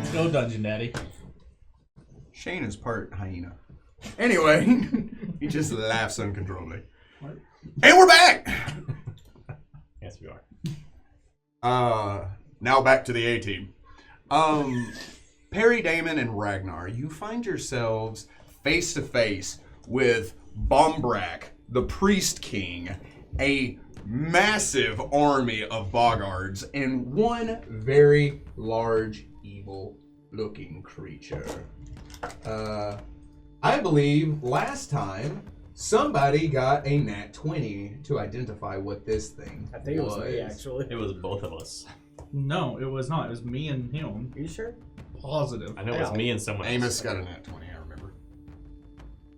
Let's go, Dungeon Daddy. Shane is part hyena. Anyway, he just laughs uncontrollably. What? And we're back! Yes, we are. Now back to the A-team. Perry, Damon, and Ragnar, you find yourselves face to face with Bombrak, the Priest King, a massive army of Bogards, and one very large, evil-looking creature. I believe last time somebody got a nat 20 to identify what this thing I think it was me, actually. It was both of us. No, it was not. It was me and him. Are you sure? Positive. I know it was me and someone Amos else. got a nat 20, I remember.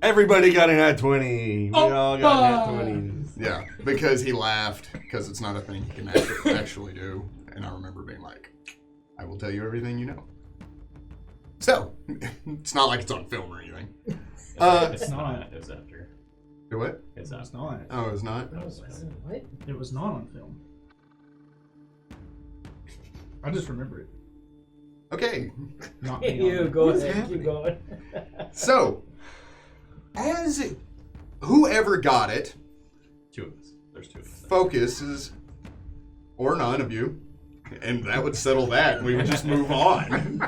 Everybody got a nat 20. We all got nat 20s. Yeah, because he laughed, because it's not a thing he can actually do. And I remember being like, I will tell you everything you know. So, it's not like it's on film or anything. It's not. It was after. Do what? It's It's not. Oh, it's not? What? It was not on film. I just remember it. Okay. Not me. You go ahead, keep going. So, as whoever got it, Two of us. There's two of us. focuses, or none of you, and that would settle that. We would just move on.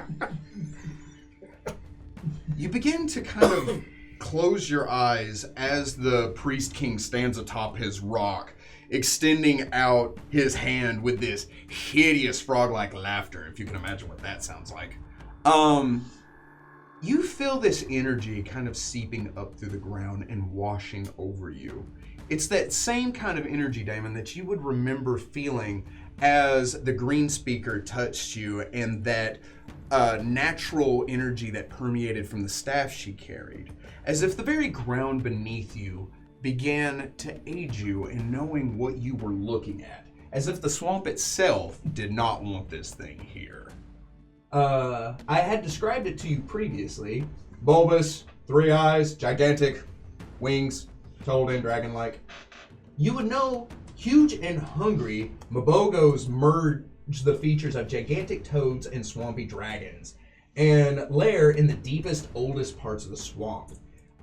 You begin to kind of close your eyes as the Priest King stands atop his rock, extending out his hand with this hideous frog-like laughter, if you can imagine what that sounds like. You feel this energy kind of seeping up through the ground and washing over you. It's that same kind of energy, Damon, that you would remember feeling as the green speaker touched you, and that natural energy that permeated from the staff she carried. As if the very ground beneath you began to aid you in knowing what you were looking at. As if the swamp itself did not want this thing here. I had described it to you previously. Bulbous, 3 eyes, gigantic, wings, told and dragon-like. You would know huge and hungry Mabogos merge the features of gigantic toads and swampy dragons, and lair in the deepest, oldest parts of the swamp.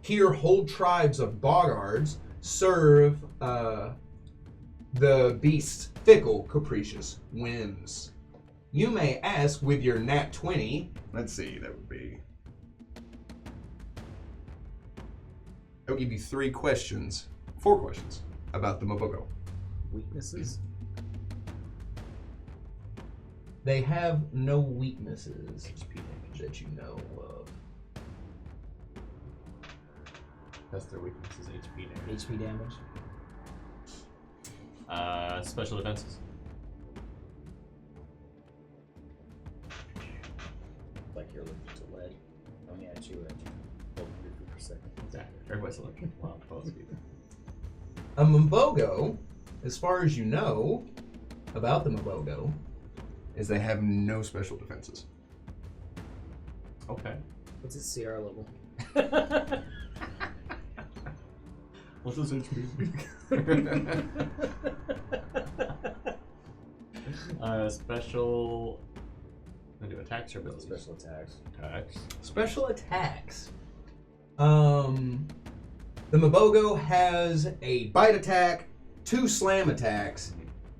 Here, whole tribes of Bogards serve the beast's fickle, capricious whims. You may ask with your nat 20, let's see, that would give you 4 questions about the Mabogo. Weaknesses? They have no weaknesses that you know of. That's their weakness is HP damage. HP damage? Special defenses. Like you're looking to lead. Coming at you 100 feet per second. Exactly. Everybody's looking. Wow, both people. A Mabogo, as far as you know about the Mabogo, is they have no special defenses. Okay. What's its CR level? What's his HP? Special. I'm gonna do attacks or abilities? Special attacks. Attacks. Special attacks. The Mabogo has a bite attack, 2 slam attacks,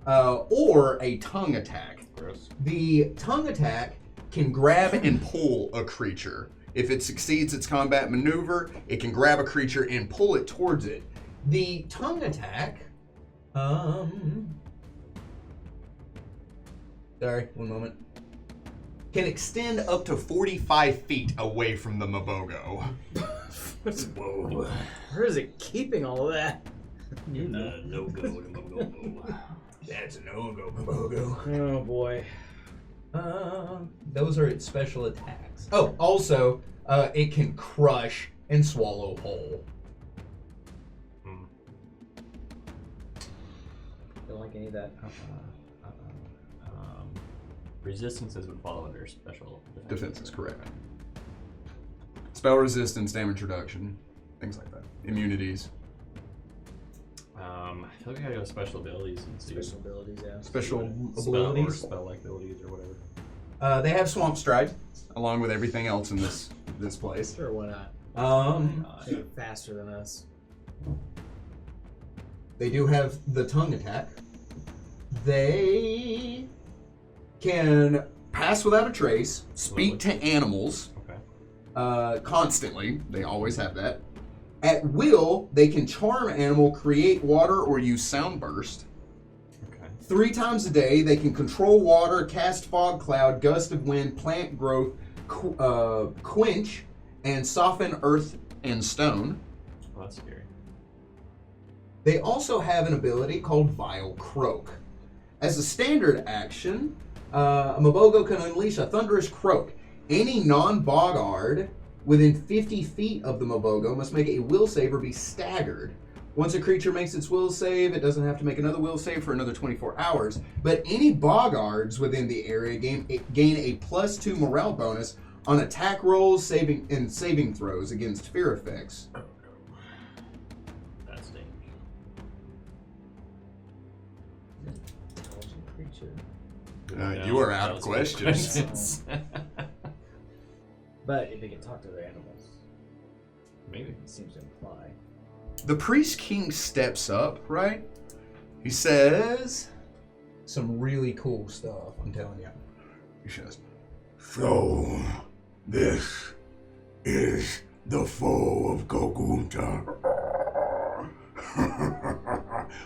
or a tongue attack. Gross. The tongue attack can grab and pull a creature. If it succeeds its combat maneuver, it can grab a creature and pull it towards it. The tongue attack, sorry, one moment, can extend up to 45 feet away from the Mabogo. Whoa. Where is it keeping all of that? You know. No go. That's a no-go, Mabogo. Oh boy. Those are its special attacks. Oh, also, it can crush and swallow whole. Don't like any of that. Resistances would fall under special Defense is correct. Spell resistance, damage reduction, things like that. Immunities. I feel like I gotta go special abilities and see. Special abilities, yeah. Special Spell or abilities. spell-like abilities or whatever. They have swamp stride, along with everything else in this place. Sure, why not? They're faster than us. They do have the tongue attack. They can pass without a trace, speak to animals constantly. They always have that. At will, they can charm animal, create water, or use sound burst. 3 times a day, they can control water, cast fog cloud, gust of wind, plant growth, quench, and soften earth and stone. Oh, that's scary. They also have an ability called Vile Croak. As a standard action, a Mabogo can unleash a thunderous croak. Any non-Bogard within 50 feet of the Mabogo must make a will save or be staggered. Once a creature makes its will save, it doesn't have to make another will save for another 24 hours. But any Bogards within the area gain a +2 morale bonus on attack rolls, saving throws against fear effects. That's dangerous. Creature. You are out of questions. But if they can talk to their animals, Maybe. it seems to imply. The Priest King steps up, right? He says some really cool stuff, I'm telling you. He says, So, this is the foe of Gogunta.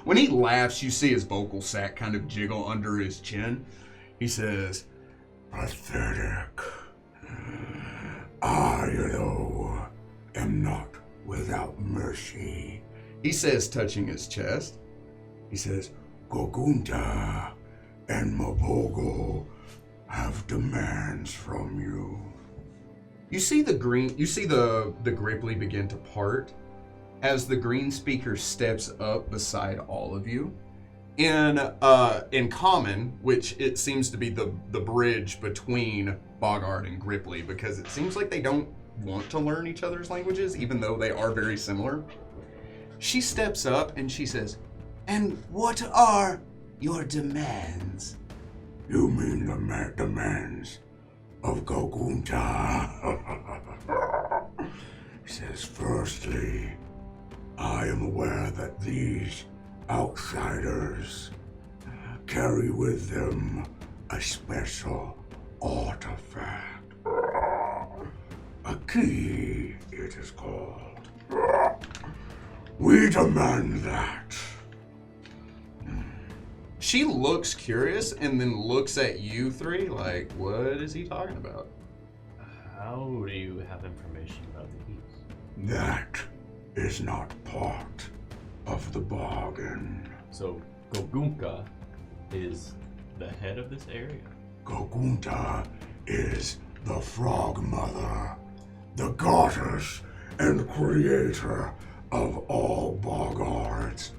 when he laughs, you see his vocal sac kind of jiggle under his chin. He says, Pathetic. I, though, am not without mercy. He says, touching his chest. He says, Gogunta and Mabogo have demands from you. You see the Grippli begin to part as the green speaker steps up beside all of you. In common, which it seems to be the bridge between Bogard and Grippli, because it seems like they don't want to learn each other's languages, even though they are very similar. She steps up and she says, "And what are your demands?" You mean the demands of Gogunta? He says, firstly, I am aware that these outsiders carry with them a special artifact. A key, it is called. We demand that. She looks curious and then looks at you three like, what is he talking about? How do you have information about the keys? That is not part of the bargain. So, Gogunka is the head of this area? Gogunta is the Frog Mother, the goddess and creator of all Bogards,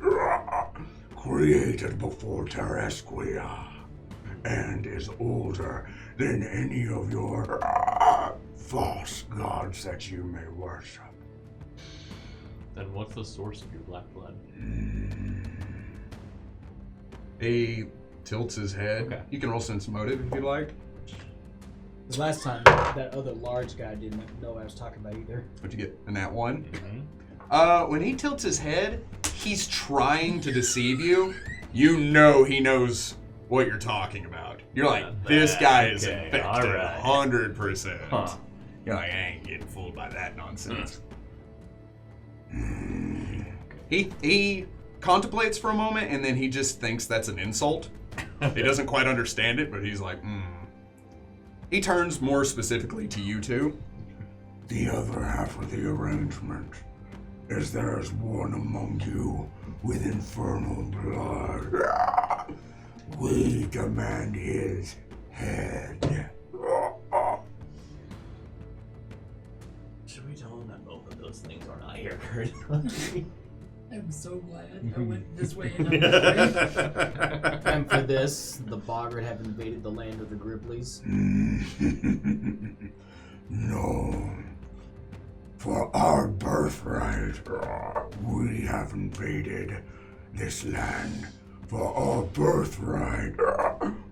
created before Terresquia, and is older than any of your false gods that you may worship. Then what's the source of your black blood? He tilts his head. Okay. You can roll sense motive if you like. Because last time, that other large guy didn't know what I was talking about either. What'd you get? A nat 1? Mm-hmm. When he tilts his head, he's trying to deceive you. You know he knows what you're talking about. You're like, this guy is Okay, infected, alright. 100%. Huh. You're like, I ain't getting fooled by that nonsense. He contemplates for a moment, and then he just thinks that's an insult. He doesn't quite understand it, but he's like, He turns more specifically to you two. The other half of the arrangement is there is one among you with infernal blood. We demand his head. Should we tell him that both of those things are not here currently? I'm so glad I went this way and not this way. And for this, the Bogard have invaded the land of the Gripplis. No. For our birthright, we have invaded this land. For our birthright,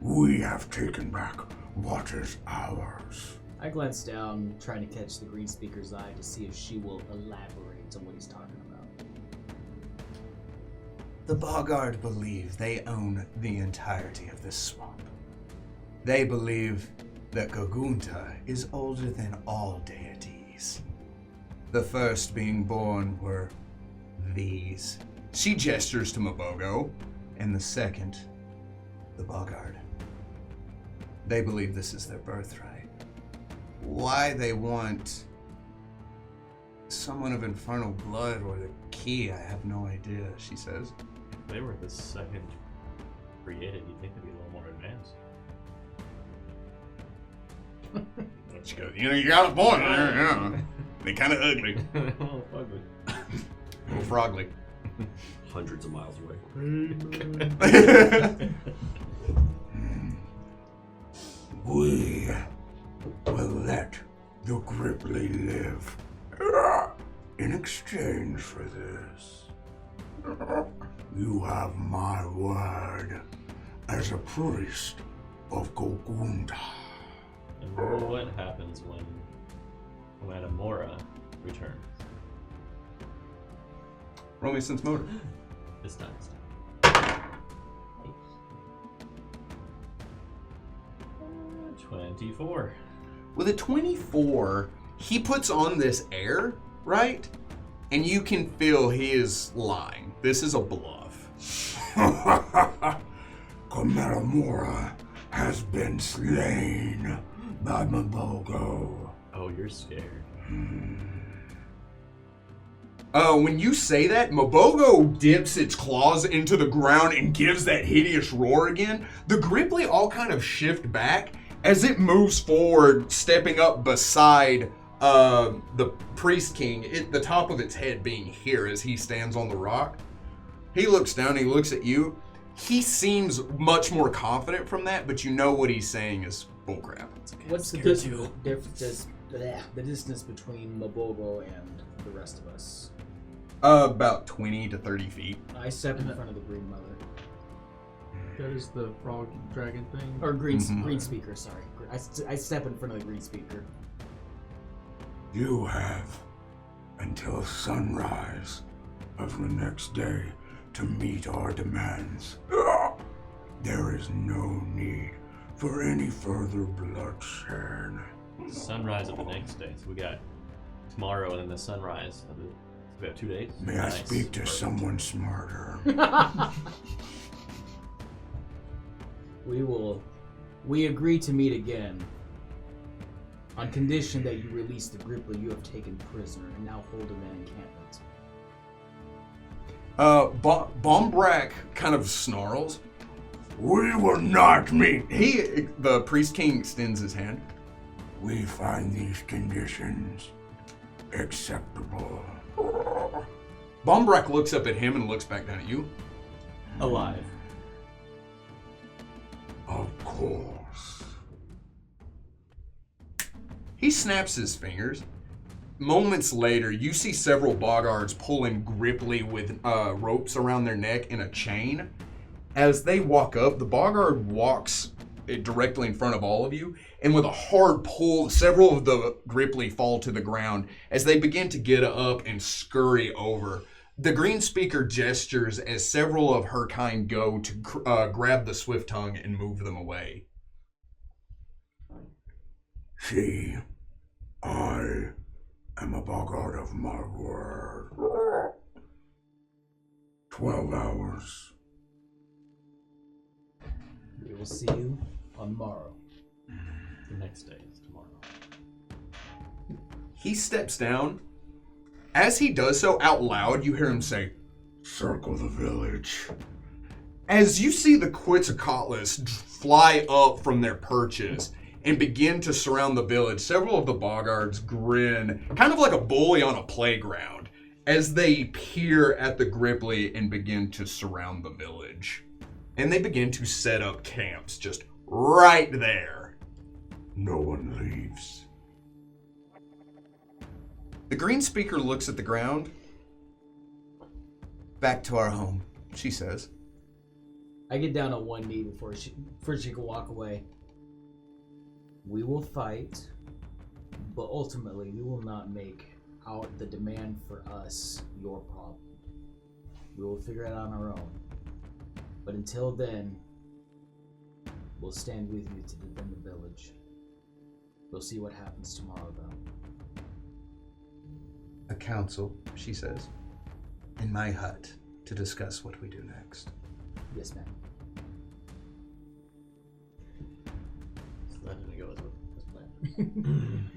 we have taken back what is ours. I glance down, trying to catch the green speaker's eye to see if she will elaborate on what he's talking about. The Bogard believe they own the entirety of this swamp. They believe that Gogunta is older than all deities. The first being born were these. She gestures to Mabogo, and the second, the Bogard. They believe this is their birthright. Why they want someone of infernal blood or the key, I have no idea, she says. If they were the second created, you'd think they'd be a little more advanced. She goes, you got a point there, yeah. They kind of ugly. Oh, ugly. Little frogly. Hundreds of miles away. We will let the Grippli live in exchange for this. You have my word as a priest of Gogunda. And what happens when Adamora returns? Roll me sense motor. This time. 24. With a 24, he puts on this air, right? And you can feel he is lying. This is a bluff. Kameramora has been slain by Mabogo. Oh, you're scared. When you say that, Mabogo dips its claws into the ground and gives that hideous roar again. The Grippli all kind of shift back as it moves forward, stepping up beside the Priest King, the top of its head being here as he stands on the rock. He looks down, he looks at you. He seems much more confident from that, but you know what he's saying is bullcrap. What's the distance between Mabogo and the rest of us? About 20 to 30 feet. I step in front of the Green Mother. That is the frog dragon thing. Or green speaker, sorry. I step in front of the green speaker. You have until sunrise of the next day to meet our demands. There is no need for any further bloodshed. Sunrise of the next day. So we got tomorrow and then the sunrise. So we have 2 days. May I speak to someone smarter? We agree to meet again on condition that you release the Grippli you have taken prisoner and now hold in that encampment. Bombrak kind of snarls. We will not meet. The Priest King extends his hand. We find these conditions acceptable. Bombrak looks up at him and looks back down at you. Alive. Of course. He snaps his fingers. Moments later, you see several Bogards pulling Grippli with ropes around their neck in a chain. As they walk up, the Bogard walks directly in front of all of you, and with a hard pull, several of the Grippli fall to the ground as they begin to get up and scurry over. The green speaker gestures as several of her kind go to grab the swift tongue and move them away. See, I am a Bogard of my word. 12 hours. We will see you on the morrow. The next day is tomorrow. He steps down. As he does so, out loud, you hear him say, Circle the village. as you see the Quetzalcoatlus fly up from their perches and begin to surround the village, several of the Bogards grin, kind of like a bully on a playground, as they peer at the Grippli and begin to surround the village. And they begin to set up camps just right there. No one leaves. The green speaker looks at the ground. Back to our home, she says. I get down on one knee before she can walk away. We will fight, but ultimately we will not make the demand for us your problem. We will figure it out on our own. But until then, we'll stand with you to defend the village. We'll see what happens tomorrow, though. A council, she says, in my hut to discuss what we do next. Yes, ma'am. So that didn't go as planned.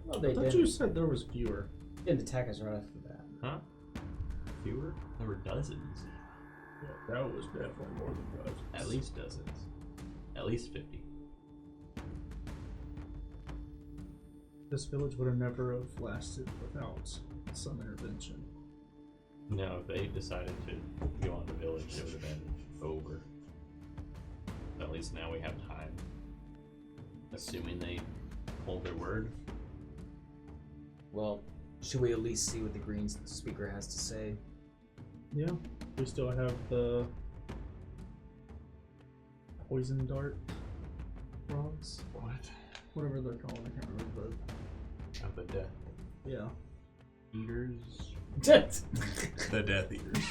Well, I they thought did. you said there was fewer. Didn't attack us right after that. Huh? Fewer? There were dozens. Yeah, that was definitely more than dozens. At least dozens. At least 50. This village would have never have lasted without some intervention. No, if they decided to go on the village, it would have been over. At least now we have time. Assuming they hold their word. Well, should we at least see what the green speaker has to say? Yeah, we still have the poison dart frogs. What? Whatever they're called, I can't remember. Of the Death Yeah. Eaters? Death. The Death Eaters.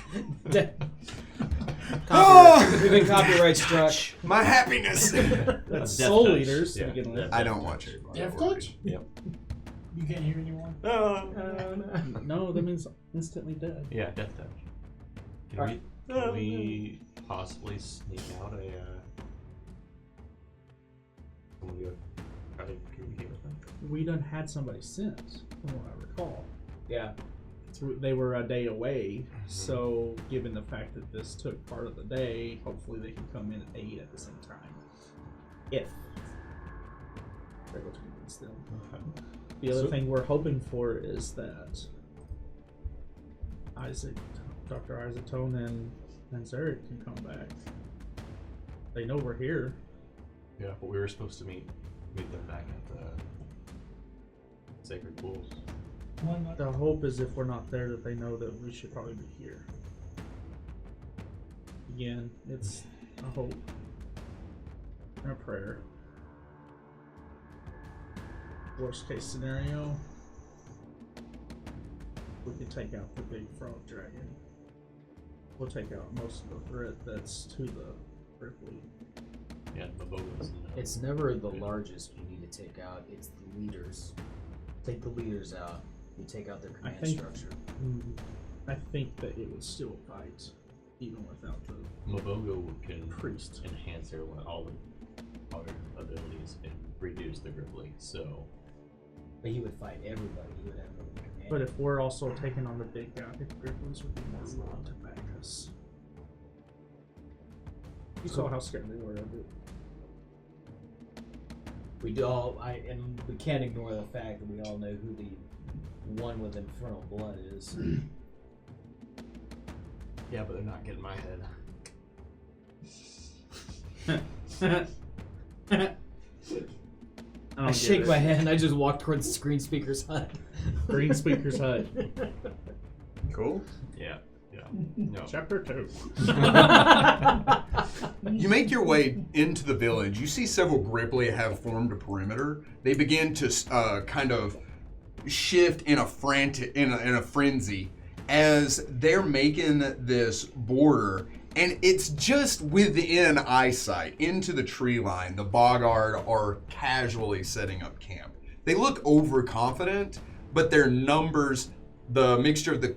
We've been copyright struck. My happiness! That's Death Soul Touch. Eaters to Yeah. begin with. I don't watch it. Death Touch? Yep. You can't hear anyone? No, that means instantly dead. Yeah, Death Touch. Can we possibly sneak out a someone go try to communicate with them? We done had somebody sent, from what I recall. Yeah. They were a day away, so given the fact that this took part of the day, hopefully they can come in and aid at the same time. If they're able to convince them. The other thing we're hoping for is that Dr. Isaac Tone and Zarek can come back. They know we're here. Yeah, but we were supposed to meet them back at the Sacred Pools. Why not? The hope is if we're not there that they know that we should probably be here. Again, it's a hope and a prayer. Worst case scenario, we can take out the big frog dragon. We'll take out most of the threat that's to the Grippli. Yeah, the Bogars. It's never the largest you need to take out, it's the leaders. Take the leaders out, you take out their command structure. I think that it would still fight, even without the Mabogo can priest. enhance all their abilities and reduce the Grippli, so... But he would fight everybody, he would have a command. But if we're also taking on the big guy, I think the Gripplins would be more willing to back us. You saw how scared they were of it. We can't ignore the fact that we all know who the one with infernal blood is. Yeah, but they're not getting my head. I shake my head and I just walk towards the screen speaker's hut. Green Speaker's Hut. Cool. Yeah. No. Chapter 2. You make your way into the village. You see several Grippli have formed a perimeter. They begin to kind of shift in a frenzy as they're making this border, and it's just within eyesight into the tree line. The Bogard are casually setting up camp. They look overconfident, but their numbers, the mixture of the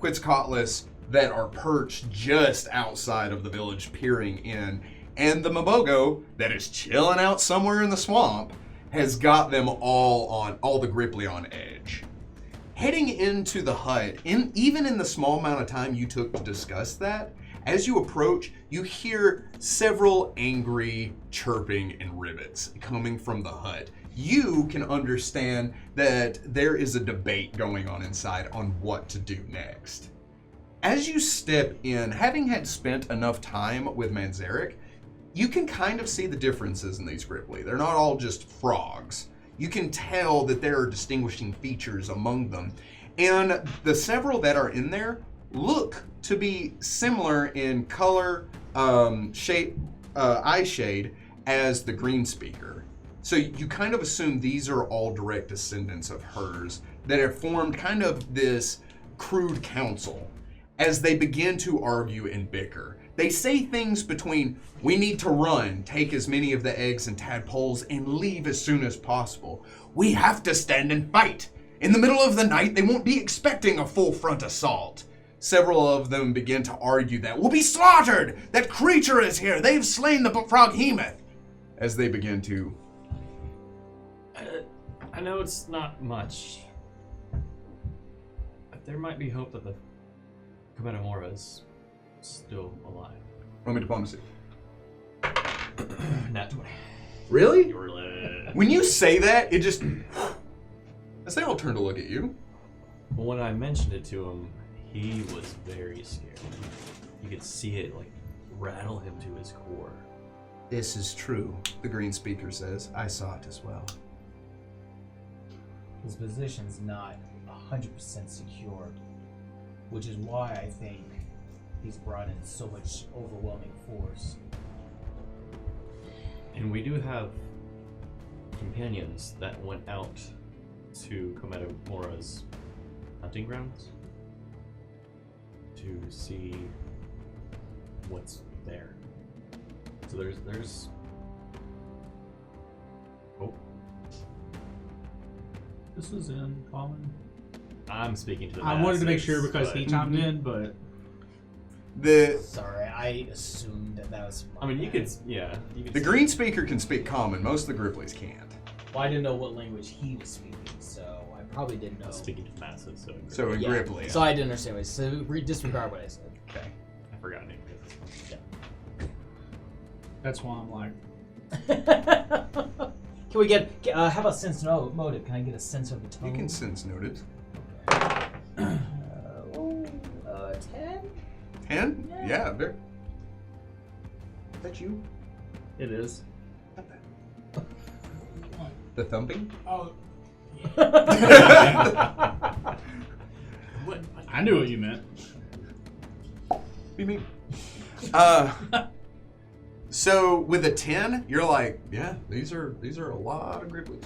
Quetzalcoatlus that are perched just outside of the village peering in, and the Mabogo that is chilling out somewhere in the swamp, has got them all the Grippli on edge. Heading into the hut, even in the small amount of time you took to discuss that, as you approach, you hear several angry chirping and rivets coming from the hut. You can understand that there is a debate going on inside on what to do next. As you step in, having had spent enough time with Manzarek, you can kind of see the differences in these Grippli. They're not all just frogs. You can tell that there are distinguishing features among them. And the several that are in there look to be similar in color, shape, eye shade as the green speaker. So you kind of assume these are all direct descendants of hers that have formed kind of this crude council as they begin to argue and bicker. They say things between, we need to run, take as many of the eggs and tadpoles, and leave as soon as possible. We have to stand and fight. In the middle of the night, they won't be expecting a full front assault. Several of them begin to argue that we'll be slaughtered! That creature is here! They've slain the froghemoth! As they begin to... I know it's not much, but there might be hope that the Kometamora is still alive. Roll me diplomacy. Nat 20. Really? Really? When you say that, it just... As they all turn to look at you. Well, when I mentioned it to him, he was very scared. You could see it, like, rattle him to his core. This is true, the green speaker says. I saw it as well. His position's not 100% secure, which is why I think he's brought in so much overwhelming force. And we do have companions that went out to Kometamora's hunting grounds to see what's there. So there's hope. This is in common. I'm speaking to the I wanted to make sure masses, because but- he chimed in, but Sorry, I assumed that was. I mean, you could, yeah. You could The green speaker can speak common. Most of the Gripplies can't. Well, I didn't know what language he was speaking, so I probably didn't know. speaking to the masses, so So in Yeah, Grippli. so I didn't understand what he said. So disregard what I said. okay. I forgot it. that's why I'm like, Can we get? How about sense motive? Can I get a sense of the tone? You can sense noted. 10. 10? Yeah, very. Is that you? it is. The thumping? Oh, What? I knew what you meant. Be me. So with a 10, you're like, yeah, these are a lot of Gripplies.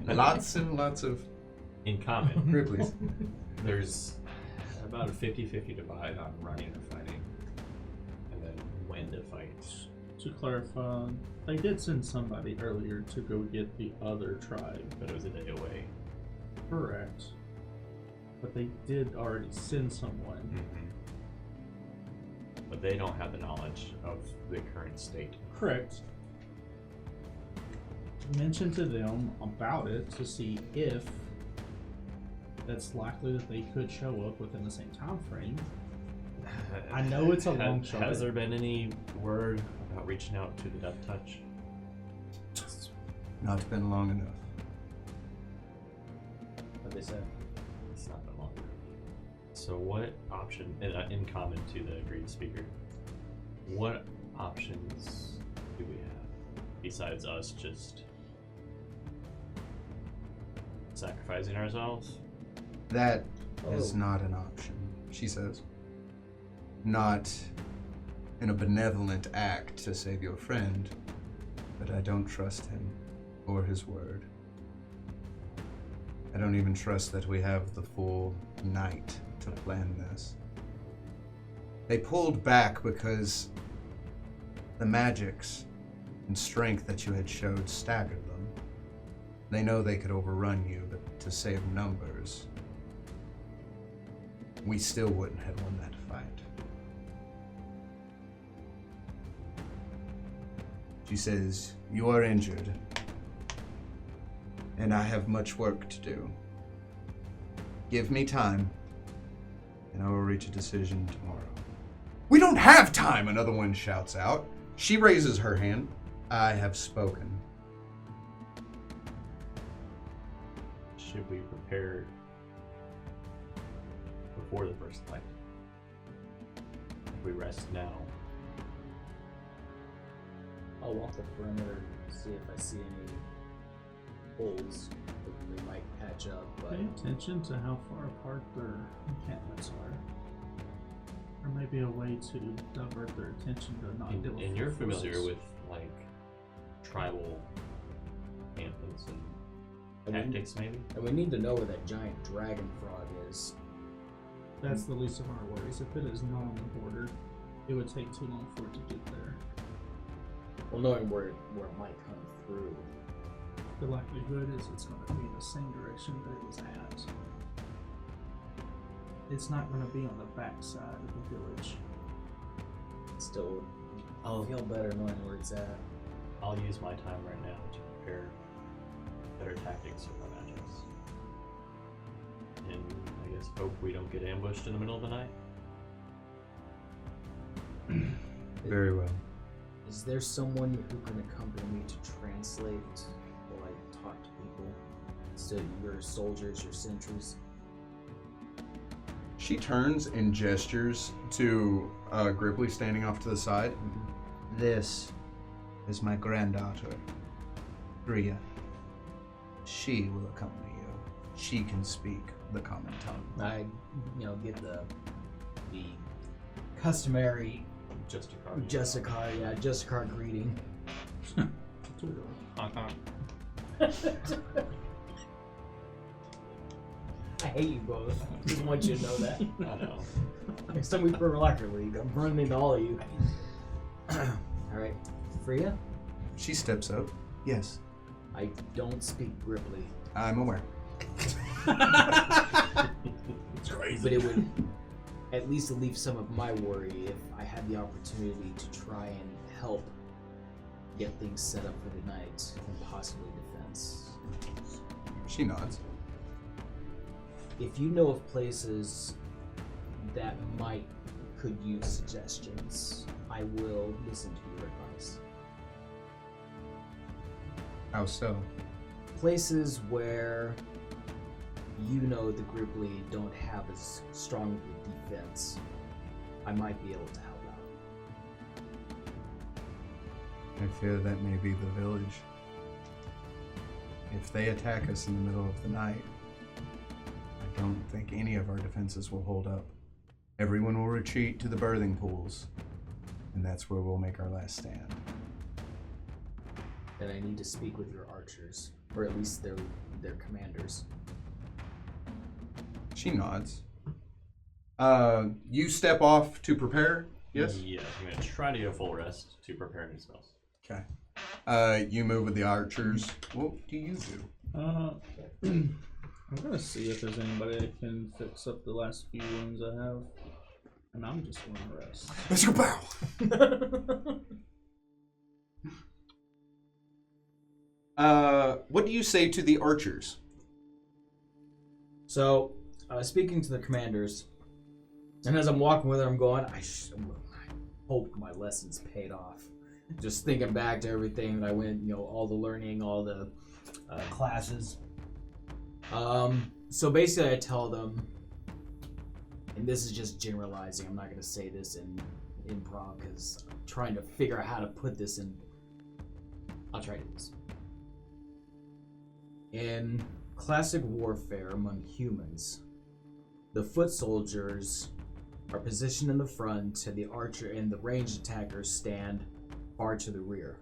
Lots and lots of In common, Gripplies. there's about a 50-50 divide on running or fighting, and then when to fight. To clarify, they did send somebody earlier to go get the other tribe. But it was a day away. Correct. But they did already send someone. But they don't have the knowledge of the current state. Correct. Mention to them about it to see if that's likely that they could show up within the same time frame. I know it's a long shot. Has there been any word about reaching out to the Death Touch? Not been long enough. What they said? It's not been long. So what option, in common to the green speaker, what options do we have besides us just sacrificing ourselves? That is not an option, she says. Not in a benevolent act to save your friend, but I don't trust him or his word. I don't even trust that we have the full night to plan this. They pulled back because the magics and strength that you had showed staggered them. They know they could overrun you, but to save numbers, we still wouldn't have won that fight. She says, you are injured, and I have much work to do. Give me time, and I will reach a decision tomorrow. We don't have time, another one shouts out. She raises her hand. I have spoken. Should we prepare before the first fight? If we rest now, I'll walk the perimeter, see if I see any holes that we might patch up. But Pay attention to how far apart their encampments are. There may be a way to divert their attention to not deal with and you're familiar forces. with like tribal encampments and And we- tactics, maybe. And we need to know where that giant dragon frog is. That's the least of our worries. If it is not on the border, it would take too long for it to get there. Well, knowing where it might come through. The likelihood is it's going to be in the same direction that it was at. It's not going to be on the back side of the village. Still, I'll feel better knowing where it's at. I'll use my time right now to prepare better tactics for my magics. And I guess hope we don't get ambushed in the middle of the night. Very well. Is there someone who can accompany me to translate while I talk to people? So your soldiers, your sentries? She turns and gestures to Grippli standing off to the side. This is my granddaughter, Rhea. She will accompany you. She can speak the common tongue. I, get the customary Just a card. Justicar greeting. Honk honk. I hate you both. Just want you to know that. I know. Next time we put Rocket League, I'm running into all of you. Alright, Freya? She steps up. Yes, I don't speak Grippli, I'm aware. It's crazy. but it would at least relieve some of my worry if I had the opportunity to try and help get things set up for the night and possibly defense. She nods. If you know of places that could use suggestions, I will listen to your advice. How so? Places where you know the Grippli don't have as strong of a defense, I might be able to help out. I fear that may be the village. If they attack us in the middle of the night, I don't think any of our defenses will hold up. Everyone will retreat to the birthing pools, and that's where we'll make our last stand. Then I need to speak with your archers, or at least their commanders. She nods. You step off to prepare? Yes? Yeah, I'm going to try to get a full rest to prepare new spells. Okay. You move with the archers. What do you do? I'm gonna see if there's anybody that can fix up the last few wounds I have, and I'm just gonna rest. Let's go bow! What do you say to the archers? So, speaking to the commanders, and as I'm walking with her, I'm going, I hope my lessons paid off. Just thinking back to everything that I went, all the learning, all the classes. So basically I tell them, and this is just generalizing, I'm not going to say this in improv because I'm trying to figure out how to put this in. I'll try to do this. In classic warfare among humans, the foot soldiers are positioned in the front and the archer and the ranged attackers stand far to the rear.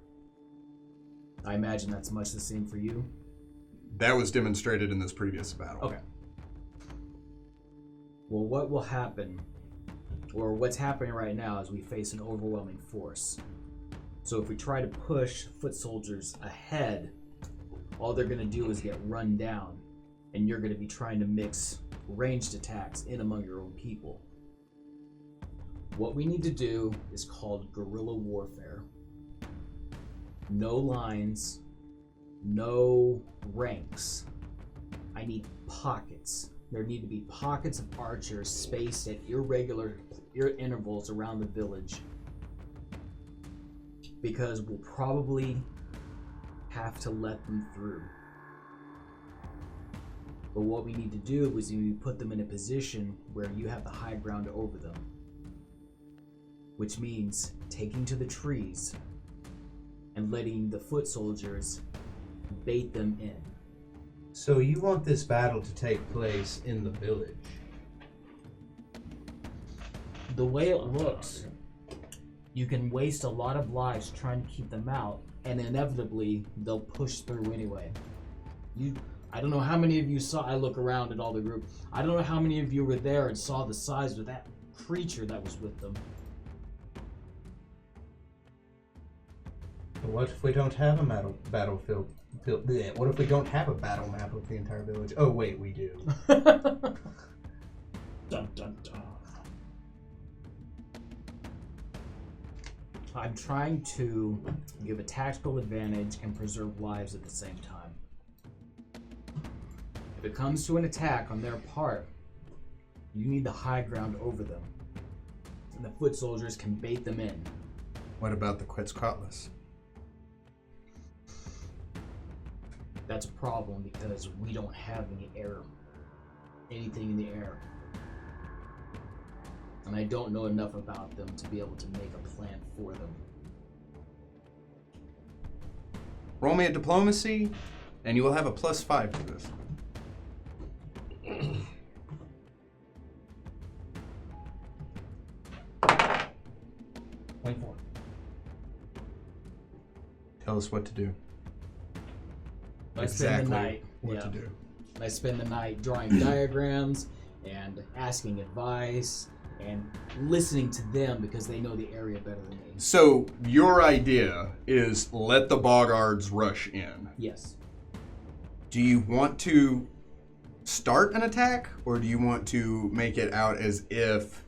I imagine that's much the same for you. That was demonstrated in this previous battle. Okay. Well, what will happen, or what's happening right now, is we face an overwhelming force. So if we try to push foot soldiers ahead, all they're going to do is get run down, and you're going to be trying to mix ranged attacks in among your own people. What we need to do is called guerrilla warfare. No lines, no ranks. I need pockets. There need to be pockets of archers spaced at irregular intervals around the village, because we'll probably have to let them through. But what we need to do is we put them in a position where you have the high ground over them, which means taking to the trees and letting the foot soldiers bait them in. So you want this battle to take place in the village? The way it looks, you can waste a lot of lives trying to keep them out, and inevitably they'll push through anyway. I don't know how many of you saw. I look around at all the group. I don't know how many of you were there and saw the size of that creature that was with them. What if we don't have a battlefield? What if we don't have a battle map of the entire village? Oh wait, we do. Dun dun dun. I'm trying to give a tactical advantage and preserve lives at the same time. If it comes to an attack on their part, you need the high ground over them. And the foot soldiers can bait them in. What about the Quetzalcoatlus? That's a problem because we don't have anything in the air. And I don't know enough about them to be able to make a plan for them. Roll me a diplomacy, and you will have a +5 to this. 24. Tell us what to do. I spend the night. What to do. I spend the night drawing diagrams and asking advice and listening to them because they know the area better than me. So your idea is let the Bogards rush in. Yes. Do you want to start an attack, or do you want to make it out as if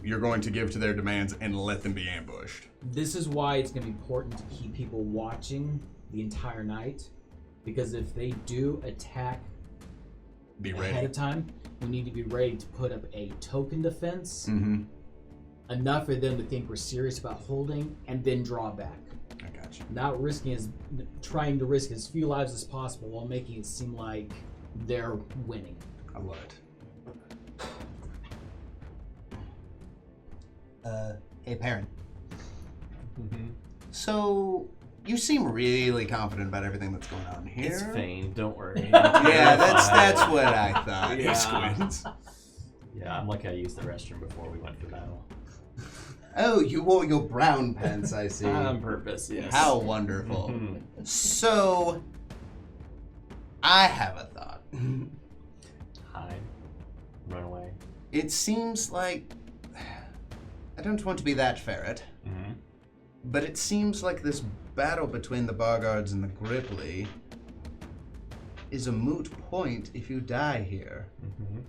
you're going to give to their demands and let them be ambushed? This is why it's going to be important to keep people watching the entire night, because if they do attack Be ahead ready. of time, we need to be ready to put up a token defense, Mm-hmm. enough for them to think we're serious about holding, and then draw back. I got you. Not trying to risk as few lives as possible while making it seem like they're winning. I love it. Hey, Perrin. Mm-hmm. So you seem really confident about everything that's going on here. It's Fane, don't worry. Yeah, that's what I thought. Yeah. He squints. Yeah, I'm lucky I used the restroom before we went for battle. Oh, you wore your brown pants, I see. On purpose, yes. How wonderful. Mhm. So, I have a thought. Hide. Run away. It seems like... I don't want to be that ferret, Mm-hmm. but it seems like this battle between the Bogards and the Grippli is a moot point if you die here. Mm-hmm.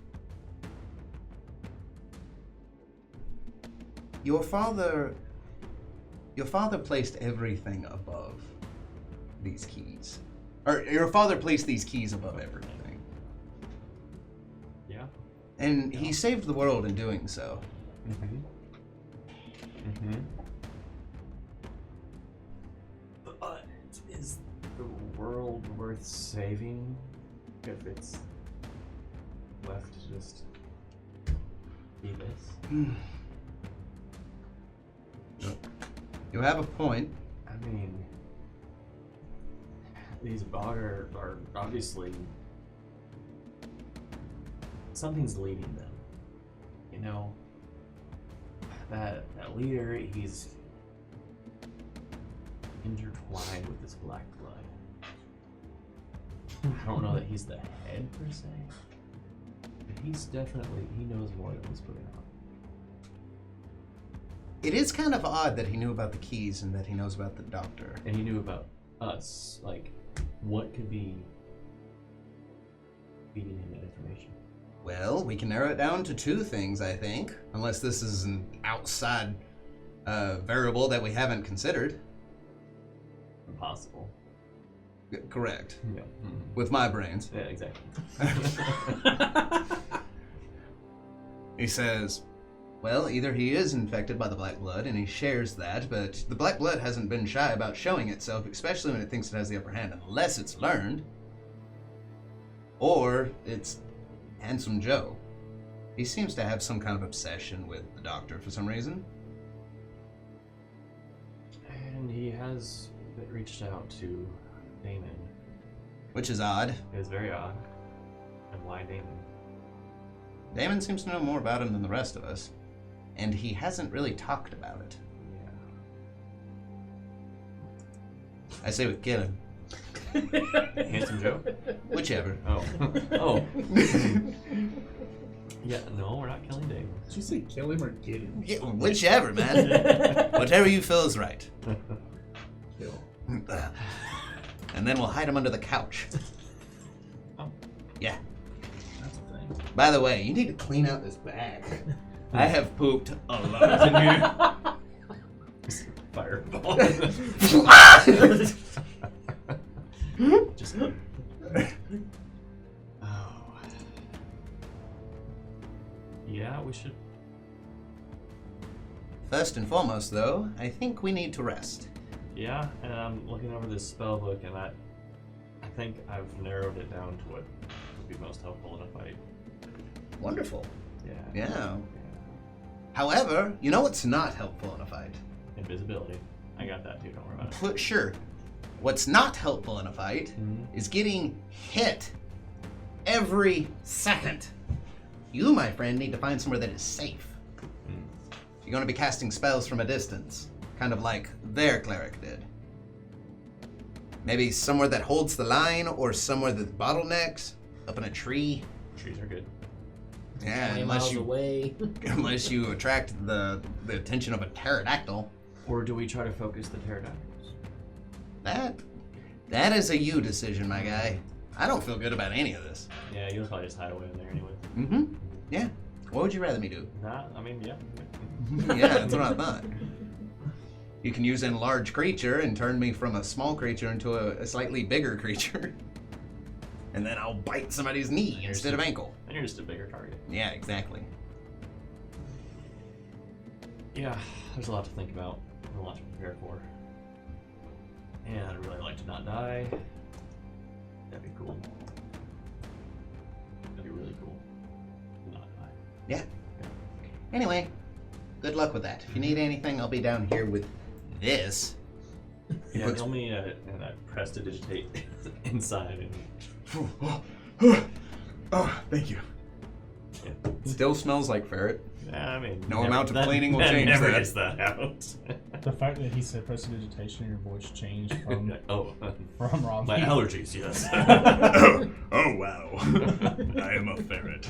Your father placed everything above these keys. Or your father placed these keys above everything. Yeah. And he saved the world in doing so. Mm-hmm. Mm-hmm. But is the world worth saving if it's left to just be this? You have a point. I mean, these Bogard are obviously something's leading them. You know, that leader, he's intertwined with this black blood. I don't know that he's the head per se, but he knows more than he's putting on. It is kind of odd that he knew about the keys and that he knows about the doctor. And he knew about us, like, what could be feeding him that information? Well, we can narrow it down to two things, I think. Unless this is an outside variable that we haven't considered. Impossible. Correct. Yeah. Mm-hmm. With my brains. Yeah, exactly. He says, well, either he is infected by the black blood and he shares that, but the black blood hasn't been shy about showing itself, especially when it thinks it has the upper hand, unless it's learned. Or it's Handsome Joe. He seems to have some kind of obsession with the doctor for some reason. And he has reached out to Damon. Which is odd. It is very odd. And why Damon? Damon seems to know more about him than the rest of us. And he hasn't really talked about it. I say we kill him. Handsome Joe? Whichever. Oh. Oh. Yeah, no, we're not killing Dave. Did you say kill him or get him? Yeah, whichever, man. Whatever you feel is right. Kill. And then we'll hide him under the couch. Oh. Yeah. That's a thing. By the way, you need to clean out this bag. I have pooped a lot in here. Fireball. Just. Oh. Yeah, we should. First and foremost, though, I think we need to rest. Yeah, and I'm looking over this spell book, and I think I've narrowed it down to what would be most helpful in a fight. Wonderful. Yeah. However, you know what's not helpful in a fight? Invisibility. I got that too, don't worry about it. Sure. What's not helpful in a fight is getting hit every second. You, my friend, need to find somewhere that is safe. You're going to be casting spells from a distance, kind of like their cleric did. Maybe somewhere that holds the line, or somewhere that bottlenecks, up in a tree. Trees are good. Yeah, 20 unless miles you away. unless you attract the attention of a pterodactyl. Or do we try to focus the pterodactyls? That is a you decision, my guy. I don't feel good about any of this. Yeah, you'll probably just hide away in there anyway. Mm-hmm. Yeah. What would you rather me do? Nah, I mean, yeah. Yeah, that's what I thought. You can use enlarge creature and turn me from a small creature into a slightly bigger creature. And then I'll bite somebody's knee instead of ankle. And you're just a bigger target. Yeah, exactly. Yeah, there's a lot to think about. And a lot to prepare for. And I'd really like to not die. That'd be cool. That'd be really cool. To not die. Yeah. Anyway, good luck with that. If you need anything, I'll be down here with this. Yeah, tell me, and I prestidigitate inside. Oh, thank you. Yeah. Still smells like ferret. I mean, No amount of cleaning will change never that. gets that out. The fact that he said prestidigitation, your voice changed from from Rob. my allergies, yes. Oh wow. I am a ferret.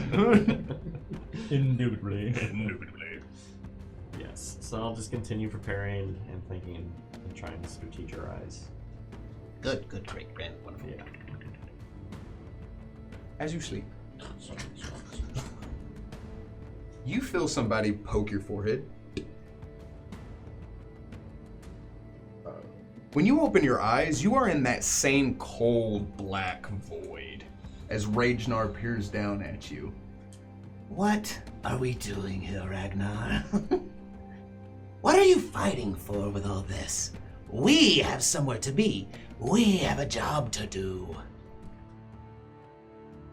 Indubitably. Indubitably. Yes. So I'll just continue preparing and thinking and trying to strategize. Good, great, grand, wonderful. Yeah. As you sleep, you feel somebody poke your forehead. When you open your eyes, you are in that same cold, black void as Ragnar peers down at you. What are we doing here, Ragnar? What are you fighting for with all this? We have somewhere to be. We have a job to do.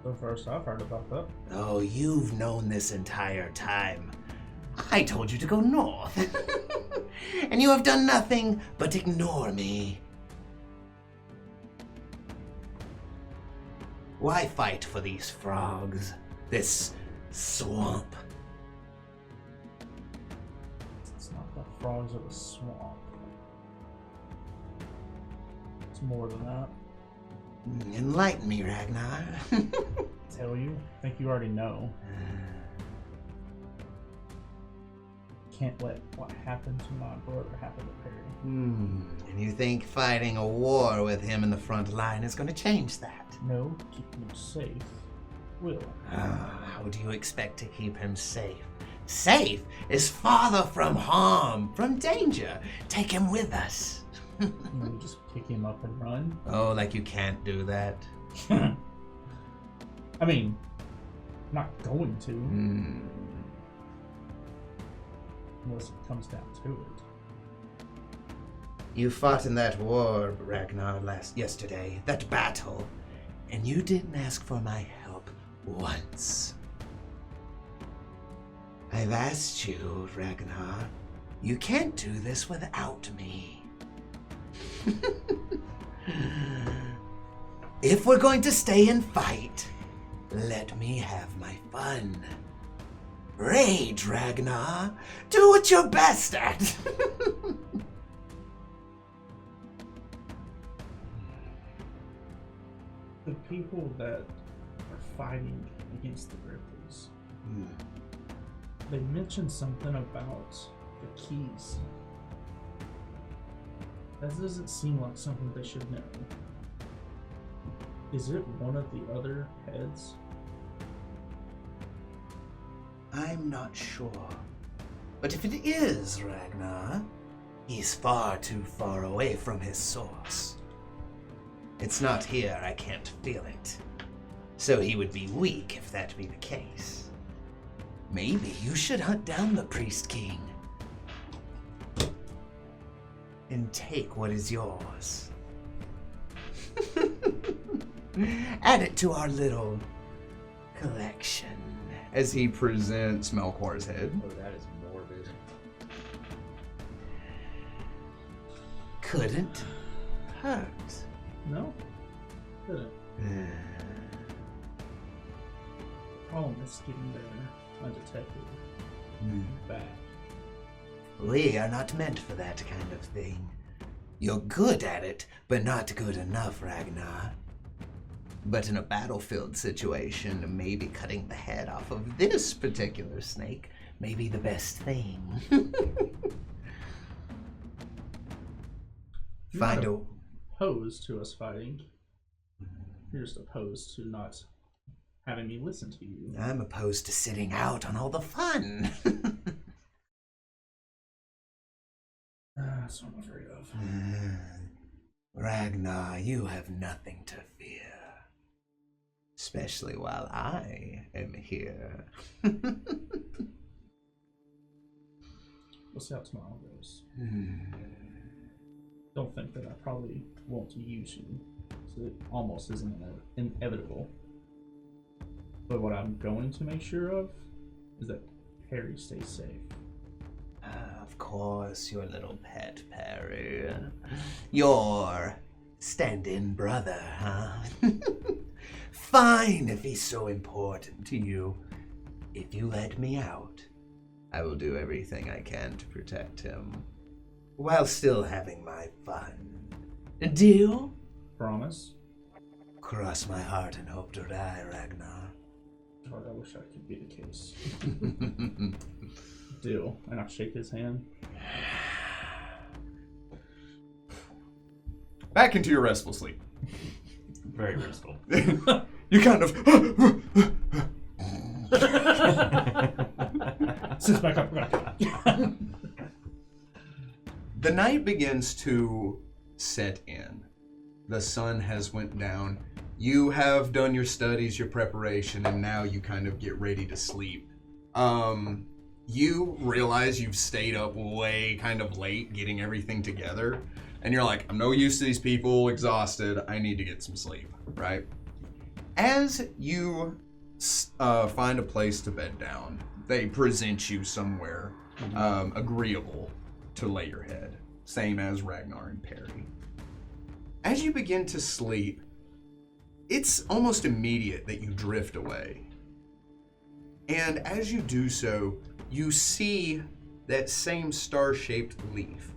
The first I've heard about that. Oh, you've known this entire time. I told you to go north. And you have done nothing but ignore me. Why fight for these frogs? This swamp? It's not the frogs of the swamp. It's more than that. Enlighten me, Ragnar. Tell you? I think you already know. Can't let what happened to my brother happen to Perry. And you think fighting a war with him in the front line is going to change that? No, keeping him safe will. How do you expect to keep him safe? Safe is farther from harm, from danger. Take him with us. You know, just pick him up and run. Oh, like you can't do that? I mean, I'm not going to. Unless it comes down to it. You fought in that war, Ragnar, yesterday, that battle, and you didn't ask for my help once. I've asked you, Ragnar. You can't do this without me. If we're going to stay and fight, let me have my fun. Rage, Ragnar. Do what you're best at. The people that are fighting against the Gripplis, they mentioned something about the keys. That doesn't seem like something they should know. Is it one of the other heads? I'm not sure. But if it is Ragnar, he's far too far away from his source. It's not here, I can't feel it. So he would be weak if that be the case. Maybe you should hunt down the Priest King and take what is yours. Add it to our little collection. As he presents Melchior's head. Oh, that is morbid. Couldn't hurt. No? Couldn't. Problem is getting there undetected. Back. We are not meant for that kind of thing. You're good at it, but not good enough, Ragnar. But in a battlefield situation, maybe cutting the head off of this particular snake may be the best thing. Find a... Opposed to us fighting. You're just opposed to not having me listen to you. I'm opposed to sitting out on all the fun. That's what I'm afraid of. Ragnar, you have nothing to fear. Especially while I am here. We'll see how tomorrow goes. Don't think that I probably won't use you. So it almost isn't inevitable. But what I'm going to make sure of is that Perry stays safe. Of course, your little pet Perry. Your stand-in brother, huh? Fine, if he's so important to you. If you let me out, I will do everything I can to protect him, while still having my fun. Deal? Promise? Cross my heart and hope to die, Ragnar. God, I wish that could be the case. Deal. And I shake his hand. Back into your restful sleep. Very restful. You kind of... Sits back up. The night begins to set in. The sun has went down. You have done your studies, your preparation, and now you kind of get ready to sleep. You realize you've stayed up way kind of late getting everything together. And you're like, I'm no use to these people, exhausted, I need to get some sleep, right? As you find a place to bed down, they present you somewhere agreeable to lay your head, same as Ragnar and Perry. As you begin to sleep, it's almost immediate that you drift away. And as you do so, you see that same star-shaped leaf,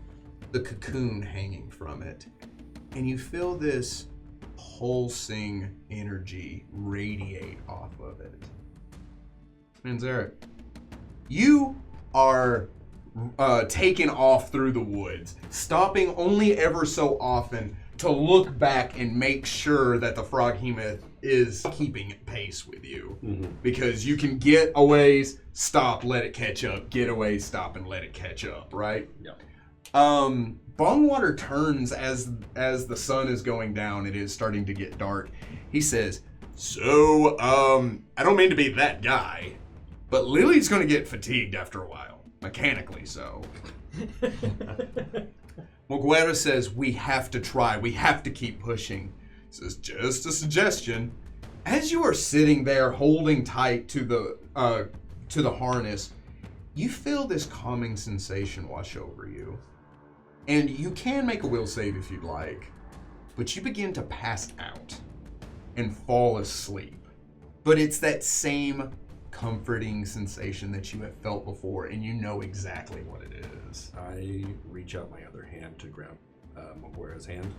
the cocoon hanging from it, and you feel this pulsing energy radiate off of it. Manzarek, you are taken off through the woods, stopping only ever so often to look back and make sure that the froghemoth is keeping pace with you. Because you can get a ways, stop, let it catch up, get a ways, stop, and let it catch up, right? Yep. Bongwater turns as the sun is going down. It is starting to get dark. He says, so, I don't mean to be that guy, but Lily's gonna get fatigued after a while. Mechanically so. Moguera says, we have to try. We have to keep pushing. He says, just a suggestion. As you are sitting there holding tight to the harness, you feel this calming sensation wash over you. And you can make a will save if you'd like, but you begin to pass out and fall asleep. But it's that same comforting sensation that you have felt before, and you know exactly what it is. I reach out my other hand to grab Moguera's hand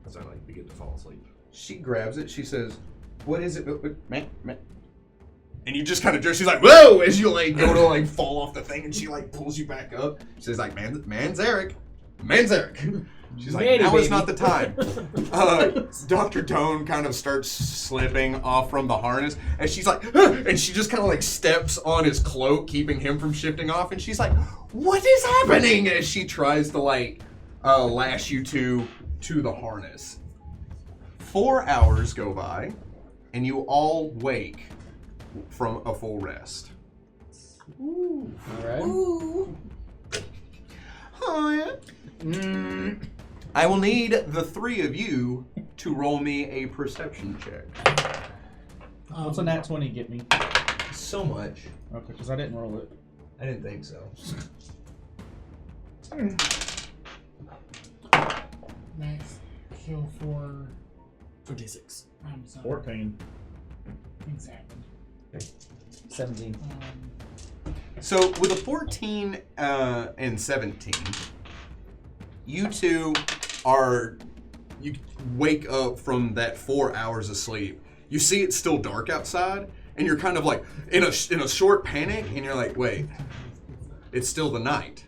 as I begin to fall asleep. She grabs it. She says, "What is it?" Man. And you just kind of jerk. She's like, "Whoa!" As you like go to like fall off the thing, and she like pulls you back up. She says like, "Man's Eric. She's like, "Now is not the time." Dr. Tone kind of starts slipping off from the harness, and she's like, and she just kind of like steps on his cloak, keeping him from shifting off. And she's like, "What is happening?" As she tries to like lash you to the harness. 4 hours go by, and you all wake from a full rest. All right. Ooh. Oh, yeah. I will need the 3 of you to roll me a perception check. What's a nat 20 get me? So much. Okay, because I didn't roll it. I didn't think so. Nice. Kill for. 26. I'm sorry. 14. Things happened. 17. So with a 14 and 17, you two you wake up from that 4 hours of sleep. You see it's still dark outside, and you're kind of like in a short panic, and you're like, wait, it's still the night.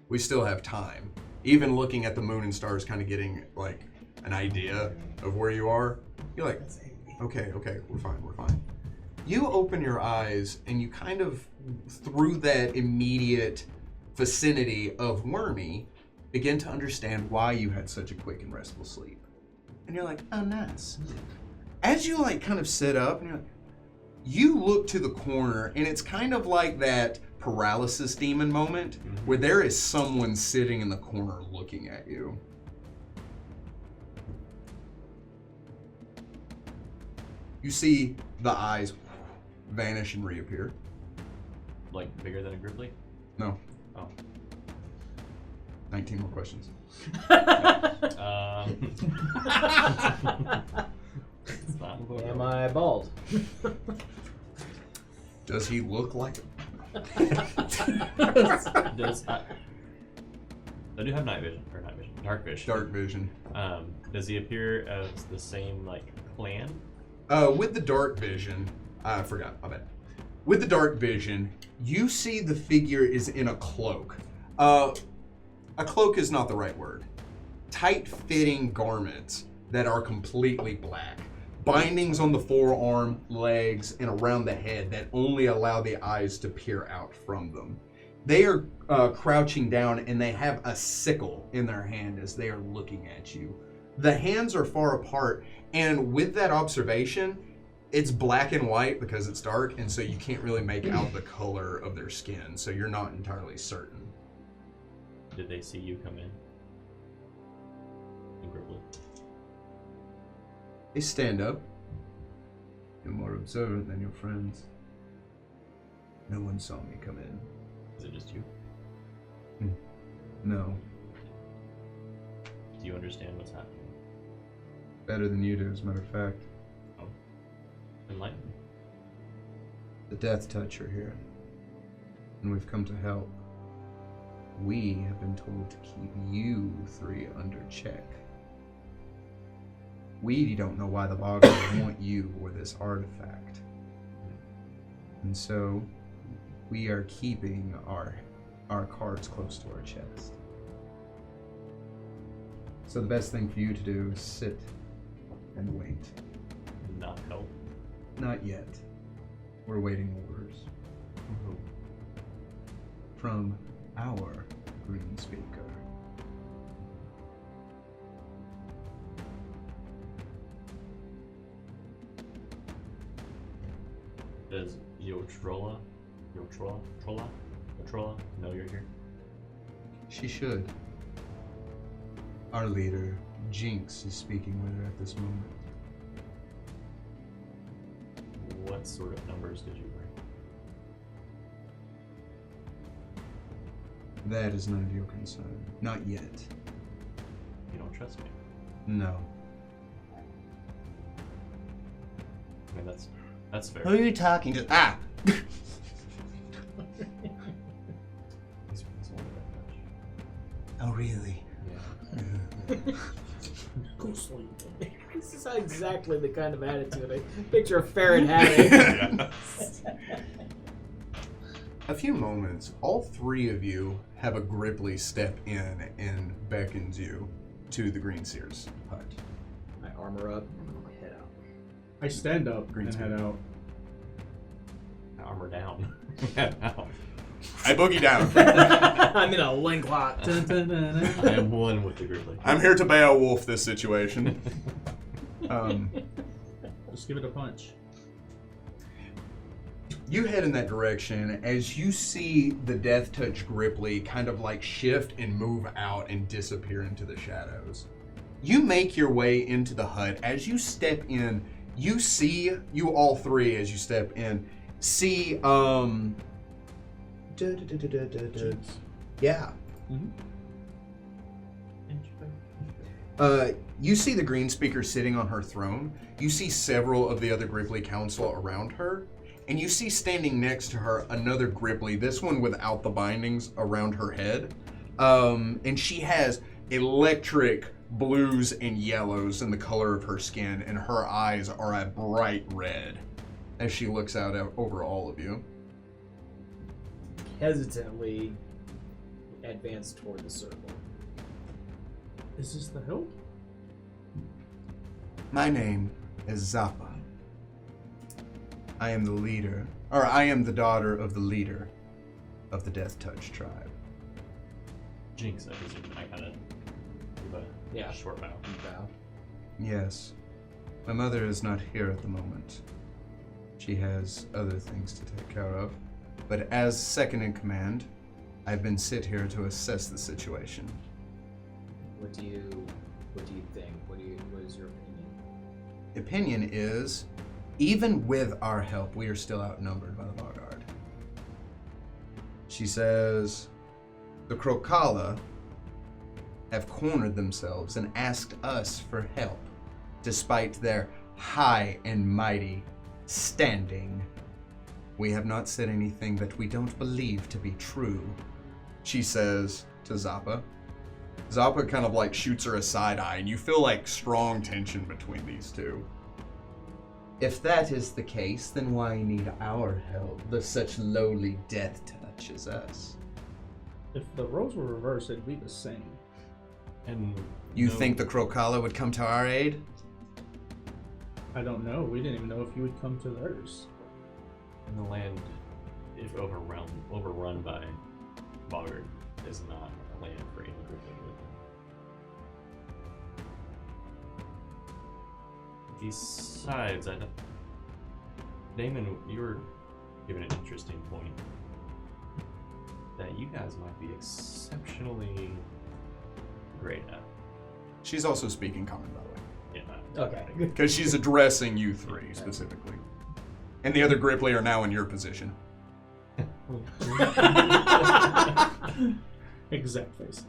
We still have time. Even looking at the moon and stars, kind of getting like an idea of where you are, you're like, okay, we're fine. You open your eyes, and you kind of, through that immediate vicinity of Wormy, begin to understand why you had such a quick and restful sleep. And you're like, oh, nice. As you like kind of sit up, and you're like, you look to the corner, and it's kind of like that paralysis demon moment where there is someone sitting in the corner looking at you. You see the eyes vanish and reappear. Like bigger than a Grippli? No. Oh. 19 more questions. It's not Am I bald? Does he look like Does I do have night vision, dark vision. dark vision? Does he appear as the same like clan? With the dark vision, I forgot, I bet. With the dark vision, you see the figure is in a cloak. A cloak is not the right word. Tight-fitting garments that are completely black. Bindings on the forearm, legs, and around the head that only allow the eyes to peer out from them. They are crouching down, and they have a sickle in their hand as they are looking at you. The hands are far apart, and with that observation, it's black and white because it's dark, and so you can't really make out the color of their skin, so you're not entirely certain. Did they see you come in Grippli? They stand up. You're more observant than your friends. No one saw me come in. Is it just you? No. Do you understand what's happening? Better than you do, as a matter of fact. Oh. Enlighten me. The Death Touch are here. And we've come to help. We have been told to keep you 3 under check. We don't know why the Bogard want you or this artifact. And so, we are keeping our cards close to our chest. So the best thing for you to do is sit and wait. Not help. Not yet. We're waiting orders. From our green speaker. Does Yotrola know you're here? She should. Our leader, Jinx, is speaking with her at this moment. What sort of numbers did you bring? That is none of your concern. Not yet. You don't trust me. No. I mean, that's fair. Who are you talking to? Ah! He's one of that much. Oh, really? Yeah. Go sleep. This is not exactly the kind of attitude I picture a ferret having. A few moments, all three of you have a Grippli step in and beckons you to the Green Seer's hut. I armor up and head out. I stand up Green and screen. head out. Armor down. I boogie down. I'm in a link lock. I am one with the Grippli. I'm here to Beowulf this situation. Just give it a punch. You head in that direction as you see the Death Touch Grippli kind of like shift and move out and disappear into the shadows. You make your way into the hut. As you step in, you see, you all three as you step in, see, yeah. You see the Green Speaker sitting on her throne. You see several of the other Grippli Council around her. And you see standing next to her another Grippli, this one without the bindings around her head. And she has electric blues and yellows in the color of her skin, and her eyes are a bright red as she looks out over all of you. Hesitantly advance toward the circle. Is this the help? My name is Zappa. I am the leader, or I am the daughter of the leader of the Death Touch tribe. Jinx, I presume. I kind of give a short bow. Yes. My mother is not here at the moment. She has other things to take care of. But as second in command, I've been sit here to assess the situation. What do you think? What is your opinion? Opinion is, even with our help, we are still outnumbered by the Bogard. She says, the Krokala have cornered themselves and asked us for help, despite their high and mighty standing. We have not said anything that we don't believe to be true, she says to Zappa. Zappa kind of like shoots her a side eye, and you feel like strong tension between these two. If that is the case, then why need our help, the such lowly death touch as us? If the roles were reversed, it'd be the same. And You think the Krokala would come to our aid? I don't know. We didn't even know if you would come to theirs. And the land, if overrun by Bogard, is not a land for any group of them. Besides, Damon, you were given an interesting point that you guys might be exceptionally great at. She's also speaking common, by the way. Yeah. Okay. Because she's addressing you three specifically. And the other Grippli are now in your position. Exact face.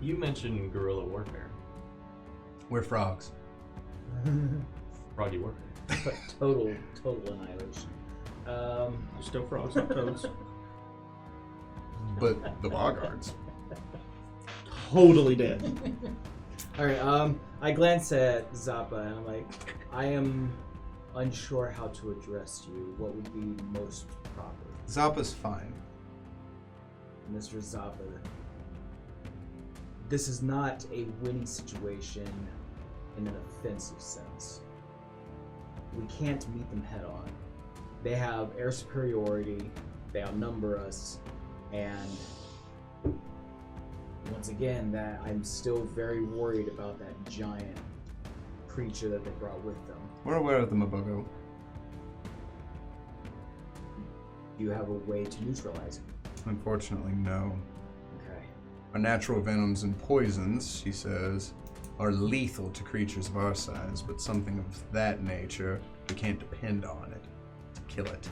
You mentioned guerrilla warfare. We're frogs. Froggy warfare. total annihilation. They're still frogs, not toads. But the Bogards. Totally dead. Alright, I glance at Zappa and I'm like, I am unsure how to address you. What would be most proper? Zappa's fine. Mr. Zappa, this is not a winning situation in an offensive sense. We can't meet them head on. They have air superiority, they outnumber us, and once again, that I'm still very worried about that giant creature that they brought with them. We're aware of the Mabogo. Do you have a way to neutralize it? Unfortunately, no. Okay. Our natural venoms and poisons, she says, are lethal to creatures of our size, but something of that nature, we can't depend on it to kill it.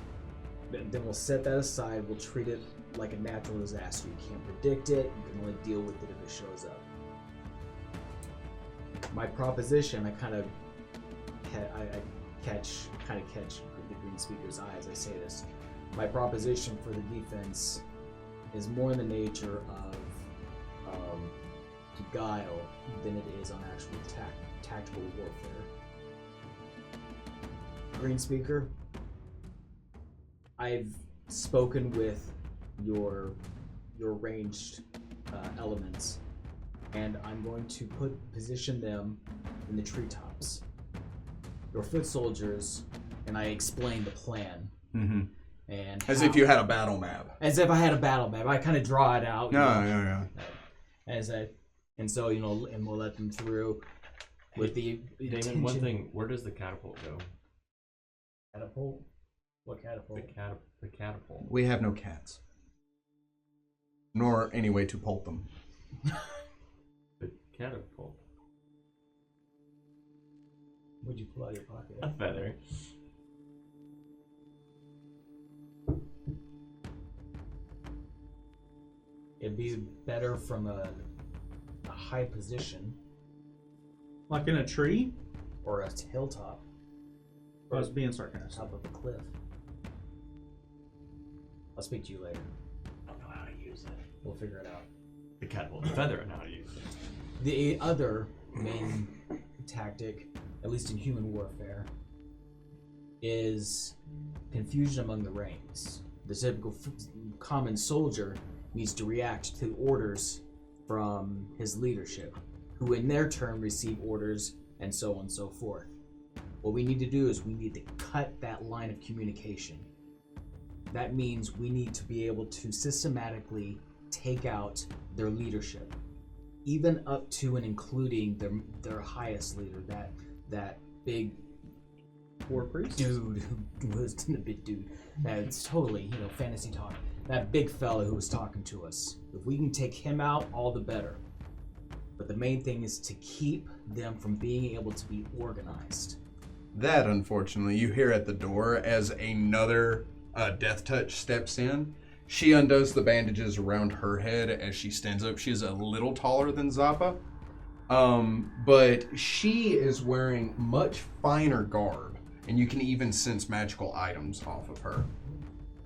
Then we'll set that aside. We'll treat it like a natural disaster. You can't predict it. You can only deal with it if it shows up. My proposition, I catch the Green Speaker's eye as I say this. My proposition for the defense is more in the nature of guile than it is on actual tactical warfare. Green Speaker, I've spoken with your ranged elements, and I'm going to position them in the treetops. Your foot soldiers, and I explain the plan. Mm-hmm. And as if you had a battle map. As if I had a battle map. I kind of draw it out. Yeah. And so, and we'll let them through with the Damon, one thing, where does the catapult go? Catapult? What catapult? The catapult. We have no cats. Nor any way to pulp them. The catapult. What'd you pull out of your pocket? A feather. It'd be better from a high position. Like in a tree? Or a hilltop. I was being sarcastic. Top of a cliff. I'll speak to you later. I don't know how to use it. We'll figure it out. The catapult, the feather, and how to use it. The other main tactic, at least in human warfare, is confusion among the ranks. The typical common soldier needs to react to orders from his leadership, who in their turn receive orders, and so on and so forth. What we need to do is we need to cut that line of communication. That means we need to be able to systematically take out their leadership, even up to and including their highest leader, that big war priest dude who was the big dude. That's totally, fantasy talk. That big fella who was talking to us. If we can take him out, all the better. But the main thing is to keep them from being able to be organized. That, unfortunately, you hear at the door as another Death Touch steps in. She undoes the bandages around her head as she stands up. She's a little taller than Zappa, but she is wearing much finer garb, and you can even sense magical items off of her.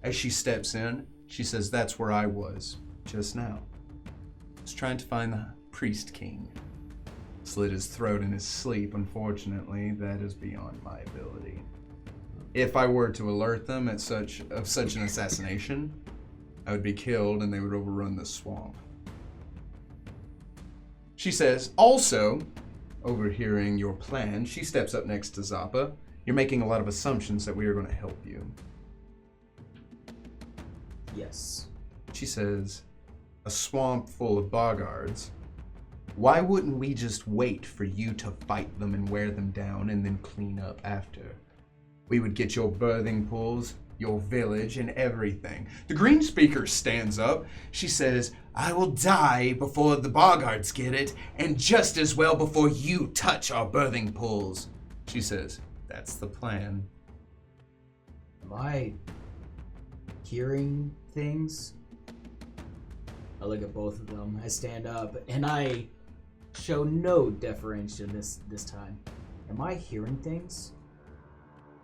As she steps in, she says, "That's where I was just now. I was trying to find the Priest King. Slit his throat in his sleep. Unfortunately, that is beyond my ability. If I were to alert them of such an assassination, I would be killed and they would overrun the swamp." She says, also, overhearing your plan, she steps up next to Zappa. "You're making a lot of assumptions that we are going to help you." Yes. She says, "A swamp full of Bogards. Why wouldn't we just wait for you to fight them and wear them down and then clean up after? We would get your birthing pools, your village, and everything." The Green Speaker stands up. She says, "I will die before the Bogards get it, and just as well before you touch our birthing pools." She says, "That's the plan." Am I hearing things? I look at both of them. I stand up, and I show no deferentiation this time. Am I hearing things?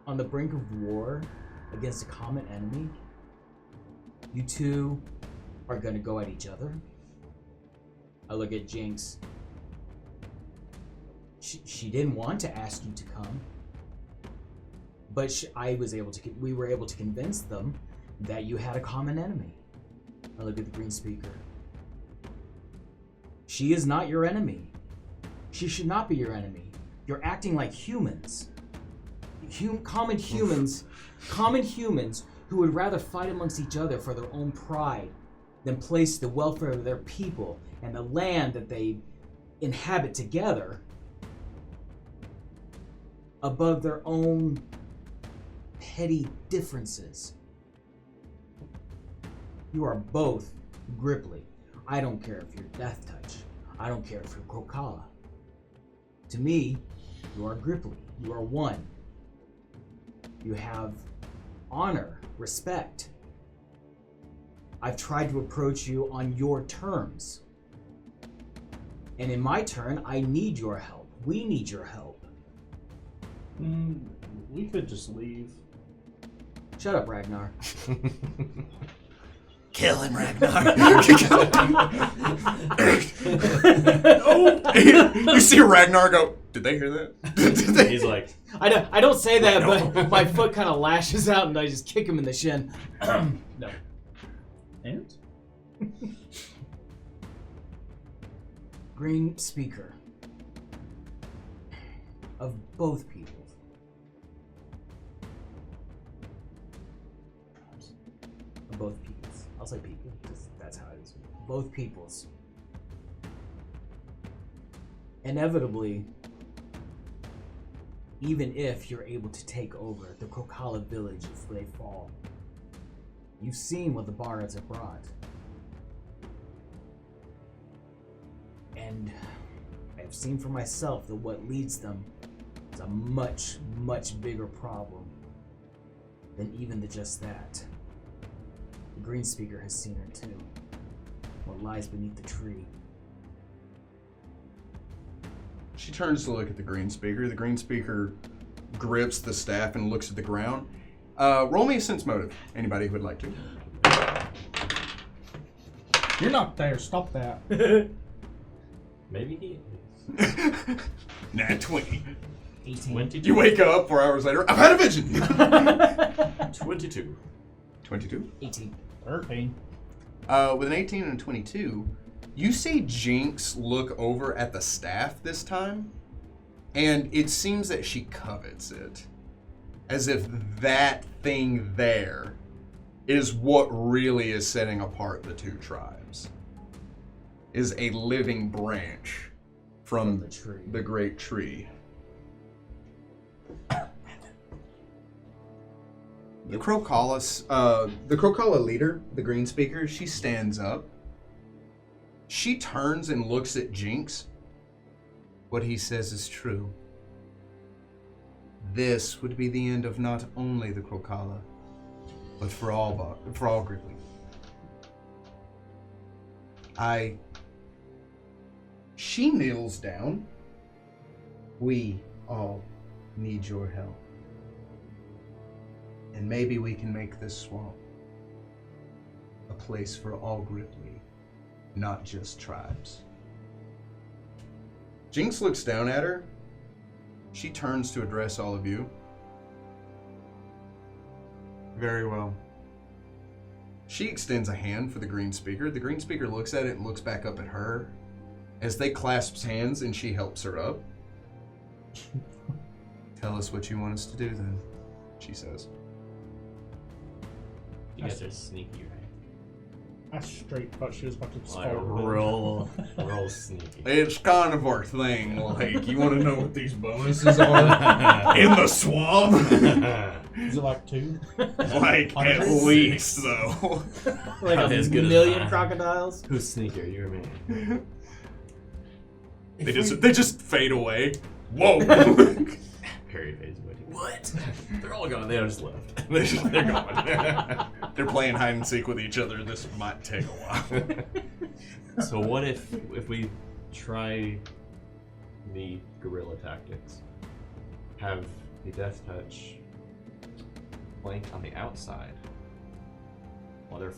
On the brink of war against a common enemy? You two are gonna go at each other? I look at Jinx. She didn't want to ask you to come, but we were able to convince them that you had a common enemy. I look at the Green Speaker. She is not your enemy. She should not be your enemy. You're acting like humans. Common humans who would rather fight amongst each other for their own pride than place the welfare of their people and the land that they inhabit together above their own petty differences. You are both Grippli. I don't care if you're Death Touch. I don't care if you're Krokala. To me, you are Grippli. You are one. You have honor, respect. I've tried to approach you on your terms. And in my turn, I need your help. We need your help. We could just leave. Shut up, Ragnar. Kill him, Ragnar. You see Ragnar go, Did they hear that? He's like, I don't say that, No. but my foot kind of lashes out and I just kick him in the shin. No. And? Green speaker. Of both peoples. Of both peoples. I'll say people, because that's how it is. Both peoples. Inevitably, even if you're able to take over the Krokala village if they fall, you've seen what the Bogards have brought. And I've seen for myself that what leads them is a much, much bigger problem than even just that. The Green Speaker has seen her too. What lies beneath the tree. She turns to look at the green speaker. The green speaker grips the staff and looks at the ground. Roll me a sense motive. Anybody who would like to. You're not there. Stop that. maybe he is. Nat 20. 18. 22. You wake up 4 hours later. I've had a vision. 22. 22. 18. 13. With an 18 and a 22, you see Jinx look over at the staff this time, and it seems that she covets it. As if that thing there is what really is setting apart the two tribes. Is a living branch from the tree. the great tree. The Krokala leader, the green speaker, she stands up. She turns and looks at Jinx. What he says is true. This would be the end of not only the Krokala, but for all Grippli. She kneels down. We all need your help. And maybe we can make this swamp a place for all Grippli, not just tribes. Jinx looks down at her. She turns to address all of you. Very well. She extends a hand for the green speaker. The green speaker looks at it and looks back up at her as they clasp hands and she helps her up. Tell us what you want us to do then, she says. You guys are sneaky, right? I straight thought she was about to Like, start. roll sneaky. It's kind of our thing. Like, you want to know what these bonuses are in the swamp? Is it like 2? Like, at 100? least, though. Like Probably a as good as million mine. crocodiles? Who's sneaker? You're me. They just fade away. Whoa! Perry fades away. What? They're all gone. They just left. They're gone. They're playing hide and seek with each other. This might take a while. So what if we try the guerrilla tactics? Have the death touch flank on the outside while they're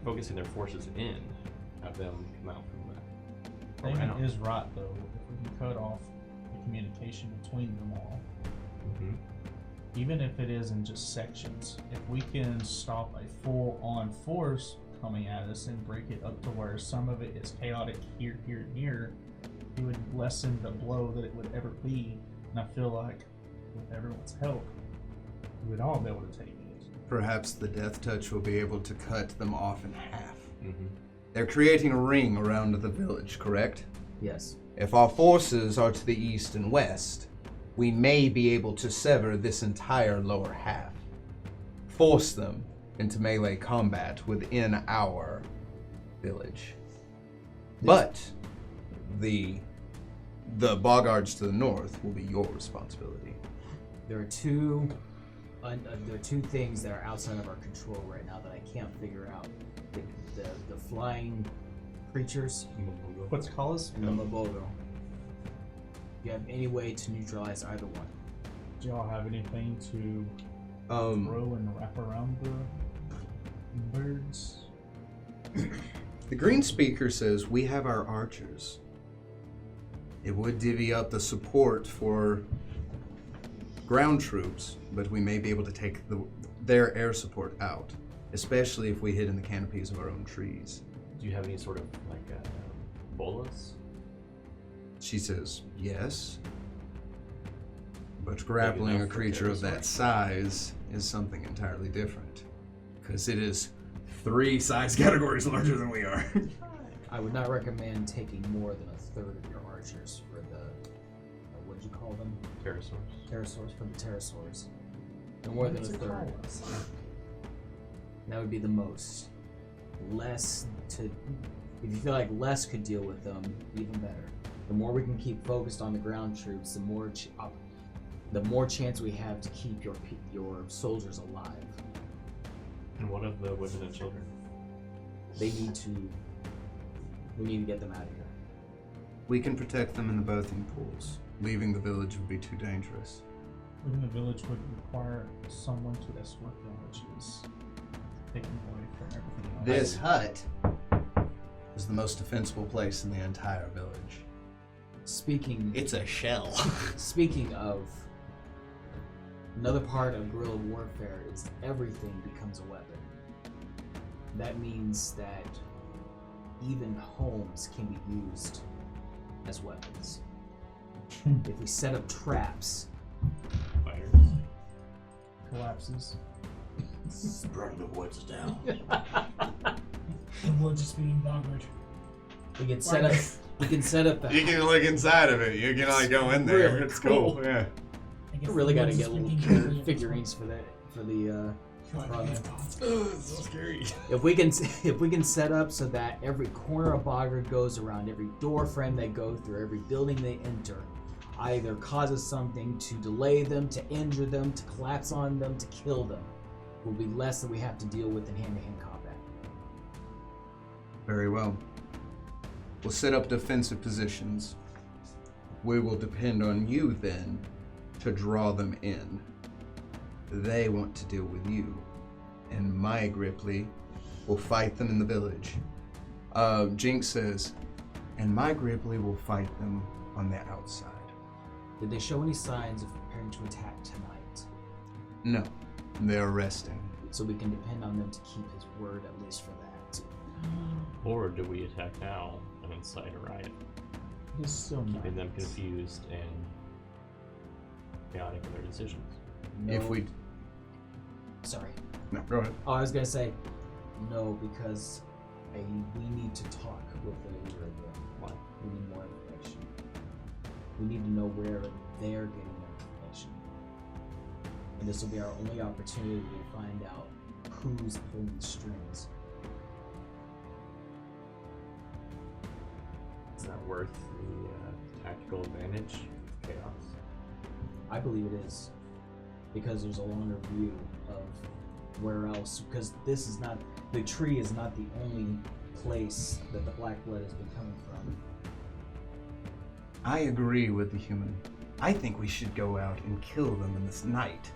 focusing their forces in. Have them come out from that. Damon is right though. If we can cut off the communication between them all, even if it is in just sections, if we can stop a full-on force coming at us and break it up to where some of it is chaotic here, here, and here, it would lessen the blow that it would ever be. And I feel like with everyone's help, we would all be able to take it. Perhaps the death touch will be able to cut them off in half. Mm-hmm. They're creating a ring around the village, correct? Yes. If our forces are to the east and west, we may be able to sever this entire lower half. Force them into melee combat within our village. But the Bogards to the north will be your responsibility. There are two things that are outside of our control right now that I can't figure out. The flying creatures What's it called? and the Mabogo. Do you have any way to neutralize either one? Do y'all have anything to throw and wrap around the birds? The green speaker says we have our archers. It would divvy up the support for ground troops, but we may be able to take their air support out, especially if we hid in the canopies of our own trees. Do you have any sort of like bolas? She says, yes. But grappling a creature of that size is something entirely different. Because it is 3 size categories larger than we are. I would not recommend taking more than a third of your archers for the, what'd you call them? Pterosaurs. Pterosaurs, for the pterosaurs. No more than a third. That would be the most. Less to, if you feel like less could deal with them, even better. The more we can keep focused on the ground troops, the more chance we have to keep your soldiers alive. And what of the women and children? We need to get them out of here. We can protect them in the bathing pools. Leaving the village would be too dangerous. Leaving the village would require someone to escort them, which is taken away from everything else. This hut is the most defensible place in the entire village. It's a shell. Speaking of, another part of guerrilla warfare is everything becomes a weapon. That means that even homes can be used as weapons. If we set up traps, Fires. Collapses. Burn the woods down. The woods is being Bogard. we can set up. We can set up the. You can look inside of it. You can like go in there. Really It's cool. cool. Yeah. I guess We really the got to woods get is little speaking figurines for that. For the. So scary. If we can set up so that every corner of Bogard goes around, every door frame they go through, every building they enter, either causes something to delay them, to injure them, to collapse on them, to kill them, will be less than we have to deal with in hand-to-hand combat. Very well. We'll set up defensive positions. We will depend on you then to draw them in. They want to deal with you. And my Grippli will fight them in the village. Jinx says, and my Grippli will fight them on the outside. Did they show any signs of preparing to attack tonight? No, they're resting. So we can depend on them to keep his word, at least for that. Or do we attack now and incite a riot, It is still keeping them night. confused and chaotic in their decisions? No, If we... Sorry. No, go ahead. Oh, I was gonna say no, because we need to talk with the leader again. Why? We need more information. We need to know where they're getting their information. And this will be our only opportunity to find out who's pulling the strings. Is that worth the tactical advantage of chaos? I believe it is. Because there's a longer view of where else, because this is not, the tree is not the only place that the black blood has been coming from. I agree with the human. I think we should go out and kill them in this night.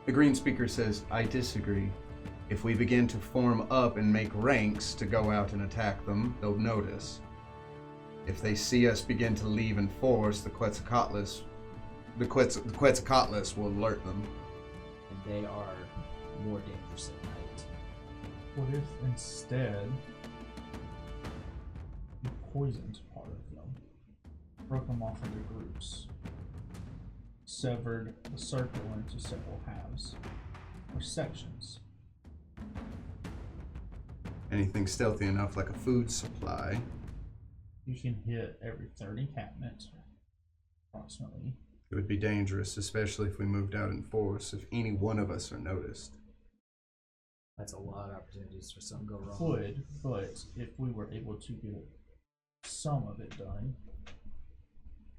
The green speaker says, I disagree. If we begin to form up and make ranks to go out and attack them, they'll notice. If they see us begin to leave in force, the Quetzalcoatlus will alert them. And they are more dangerous at night. What if instead you poisoned part of them, broke them off into groups, severed the circle into several halves or sections? Anything stealthy enough like a food supply. You can hit every third encampment, approximately. It would be dangerous, especially if we moved out in force, if any one of us are noticed. That's a lot of opportunities for something to go wrong. Could, but if we were able to get some of it done,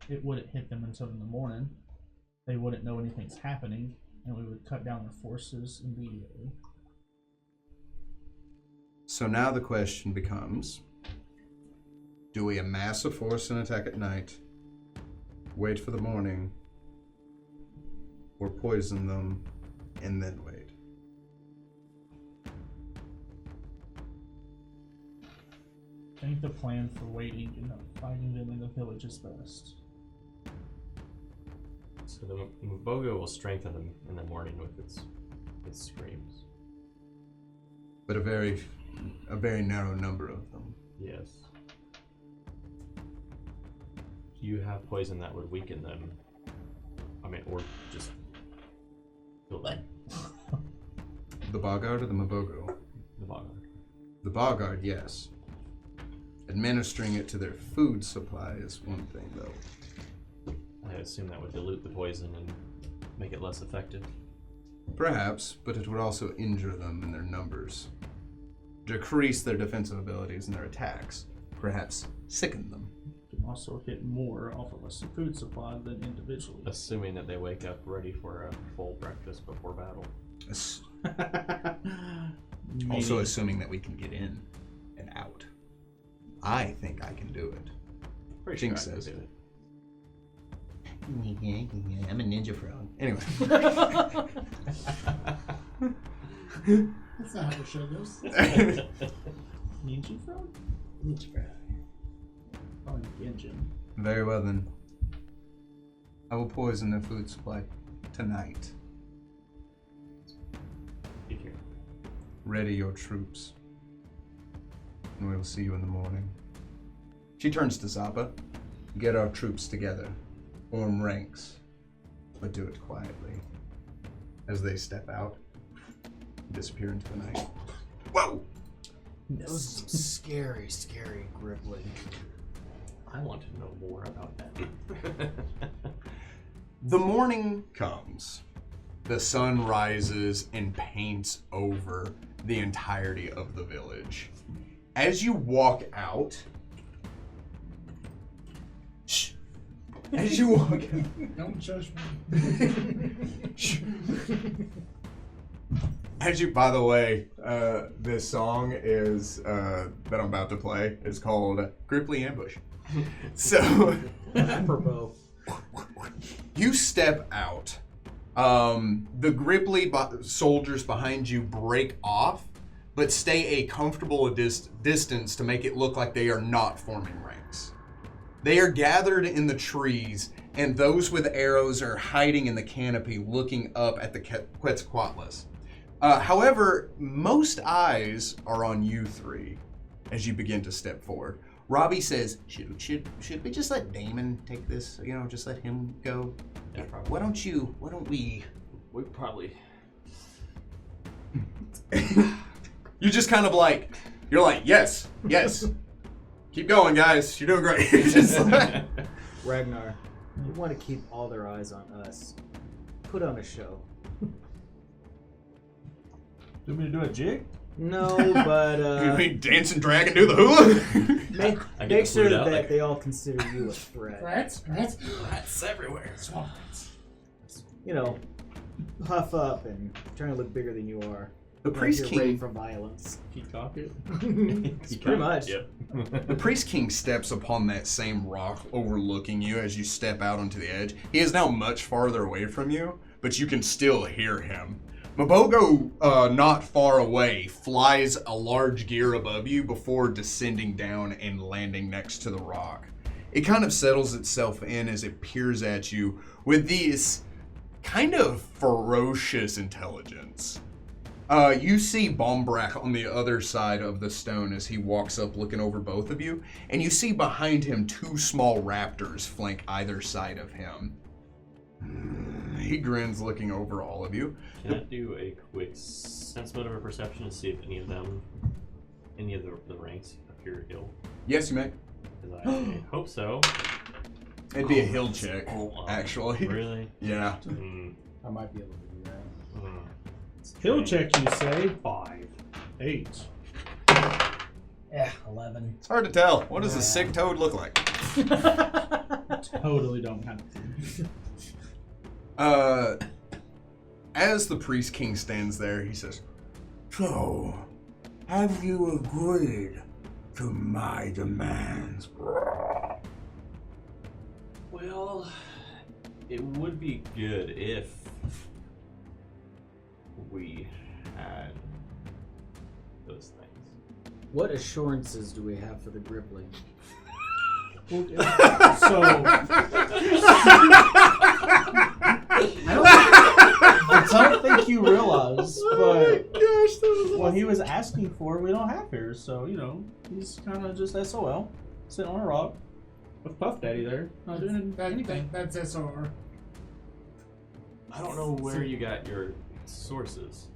it wouldn't hit them until in the morning. They wouldn't know anything's happening, and we would cut down their forces immediately. So now the question becomes, do we amass a force and attack at night, wait for the morning, or poison them and then wait? I think the plan for waiting and not fighting them in the village is best. So the Mabogo will strengthen them in the morning with its screams. But a very narrow number of them. Yes. Do you have poison that would weaken them? I mean, or just kill them? The Bogard or the Mabogo? The Bogard. The Bogard, yes. Administering it to their food supply is one thing, though. I assume that would dilute the poison and make it less effective. Perhaps, but it would also injure them in their numbers. Decrease their defensive abilities and their attacks. Perhaps sicken them. You can also hit more off of a food supply than individually. Assuming that they wake up ready for a full breakfast before battle. Also assuming that we can get in and out. I think I can do it. Pretty Jinx sure I can says do it. I'm a ninja frog. Anyway. That's not how the show goes. Ninja frog? Ninja frog. Oh, engine. Very well then. I will poison their food supply tonight. Be careful. Ready your troops. And we will see you in the morning. She turns to Zappa. Get our troops together. Form ranks. But do it quietly. As they step out, disappear into the night. Whoa! That was some scary, scary Grippli. I want to know more about that. The morning comes. The sun rises and paints over the entirety of the village. As you walk out, as you walk out, Don't judge me. as you, by the way, this song is that I'm about to play is called Grippli Ambush. So, Apropos. you step out. The Grippli soldiers behind you break off, but stay a comfortable distance to make it look like they are not forming ranks. They are gathered in the trees, and those with arrows are hiding in the canopy looking up at the Quetzalcoatlus. However, most eyes are on you three as you begin to step forward. Robbie says, should we just let Damon take this? You know, just let him go? Yeah, probably. Why don't we... We probably... You just kind of like, you're like, yes. Keep going, guys. You're doing great. Just like, Ragnar, you want to keep all their eyes on us. Put on a show. Do me to do a jig? No, but you mean dance and drag and do the hula? make sure that they all consider you a threat. Rats everywhere. Swamps. You know, puff up and trying to look bigger than you are. The Priest Like you're ready King... for violence. Peacock it. Pretty much. Yep. The Priest King steps upon that same rock overlooking you as you step out onto the edge. He is now much farther away from you, but you can still hear him. Mabogo, not far away, flies a large gear above you before descending down and landing next to the rock. It kind of settles itself in as it peers at you with this kind of ferocious intelligence. You see Bombrak on the other side of the stone as he walks up looking over both of you, and you see behind him two small raptors flank either side of him. He grins looking over all of you. Can I do a quick sense motive or perception to see if any of the ranks appear ill? Yes, you may. Because I hope so. It'd be a hill check, actually. Really? Yeah. I might be able to do that. Hill check, you say? 5. 8. Yeah, 11. It's hard to tell. What does a sick toad look like? Totally don't have to. As the Priest King stands there, he says, So, have you agreed to my demands? Well, it would be good if we had those things. What assurances do we have for the Grippli? So I don't think you realize, but Gosh, that was what he was asking for, we don't have here. So, you know, he's kind of just SOL, sitting on a rock with Puff Daddy there, not doing anything. That's SR. I don't know where you got your sources.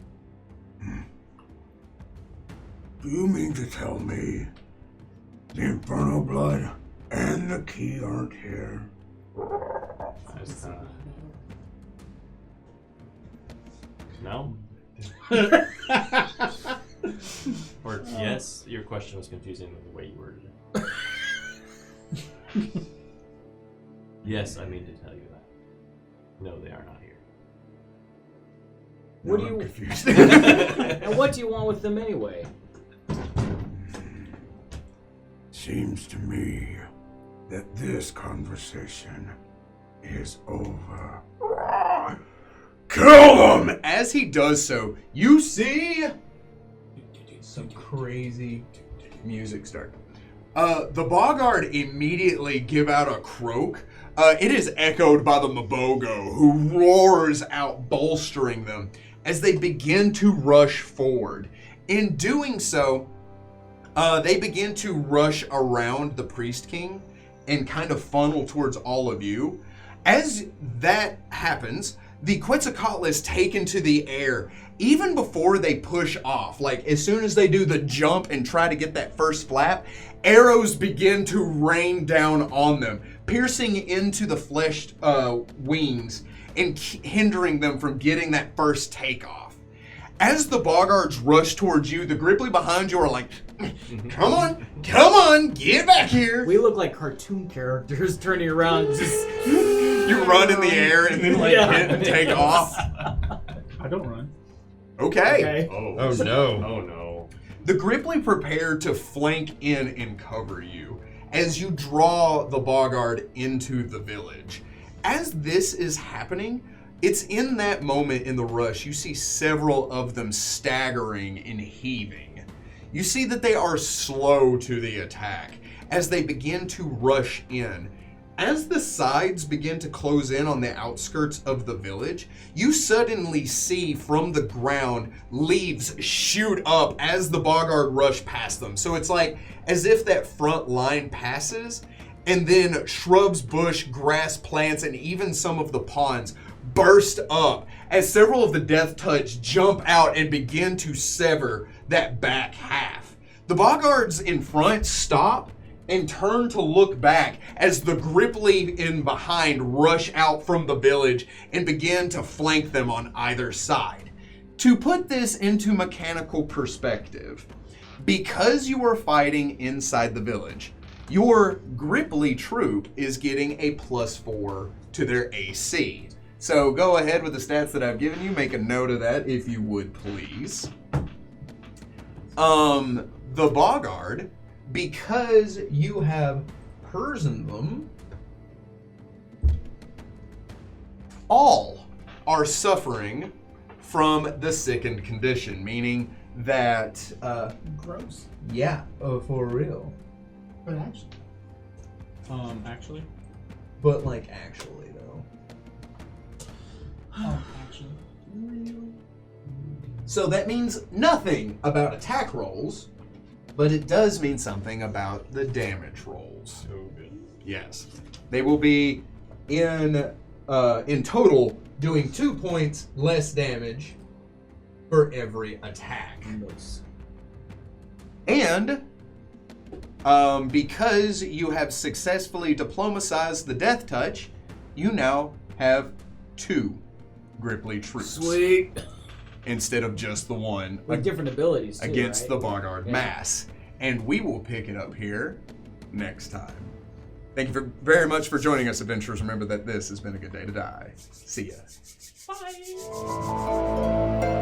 Do you mean to tell me the Infernal Blood and the key aren't here? I just no. Or yes, your question was confusing in the way you worded it. Yes, I mean to tell you that. No, they are not here. What No, do I'm you? confused. And what do you want with them anyway? Seems to me that this conversation is over. Kill them! As he does so, you see Some crazy music start. The Bogard immediately give out a croak. It is echoed by the Mabogo, who roars out, bolstering them as they begin to rush forward. In doing so, they begin to rush around the Priest King and kind of funnel towards all of you. As that happens, the Quetzalcoatl is taken to the air even before they push off. Like, as soon as they do the jump and try to get that first flap, arrows begin to rain down on them, piercing into the fleshed wings and hindering them from getting that first takeoff. As the Bogards rush towards you, the Grippli behind you are like, come on, get back here. We look like cartoon characters turning around. Just You run in the air and then like Yeah. hit and take off. I don't run. Okay. Oh no. Oh no. The Grippli prepare to flank in and cover you as you draw the Bogard into the village. As this is happening, it's in that moment in the rush you see several of them staggering and heaving. You see that they are slow to the attack as they begin to rush in. As the sides begin to close in on the outskirts of the village, you suddenly see from the ground leaves shoot up as the Bogard rush past them. So it's like as if that front line passes, and then shrubs, bush, grass, plants, and even some of the ponds burst up as several of the Death Touch jump out and begin to sever that back half. The Bogards in front stop and turn to look back as the Grippli in behind rush out from the village and begin to flank them on either side. To put this into mechanical perspective, because you are fighting inside the village, your Grippli troop is getting a +4 to their AC. So go ahead with the stats that I've given you, make a note of that if you would please. The Bogard, because you have Persian them, all are suffering from the sickened condition, meaning that, Gross. yeah, for real. But actually, Actually. But like actually though. actually. so that means nothing about attack rolls, but it does mean something about the damage rolls. So good. Yes. They will be in total doing 2 points less damage for every attack. And because you have successfully diplomatized the Death Touch, you now have 2 Grippli troops. Sweet. Instead of just the one With different abilities too, against right? the Bogard Yeah. mass. And we will pick it up here next time. Thank you very much for joining us, adventurers. Remember that this has been a good day to die. See ya. Bye.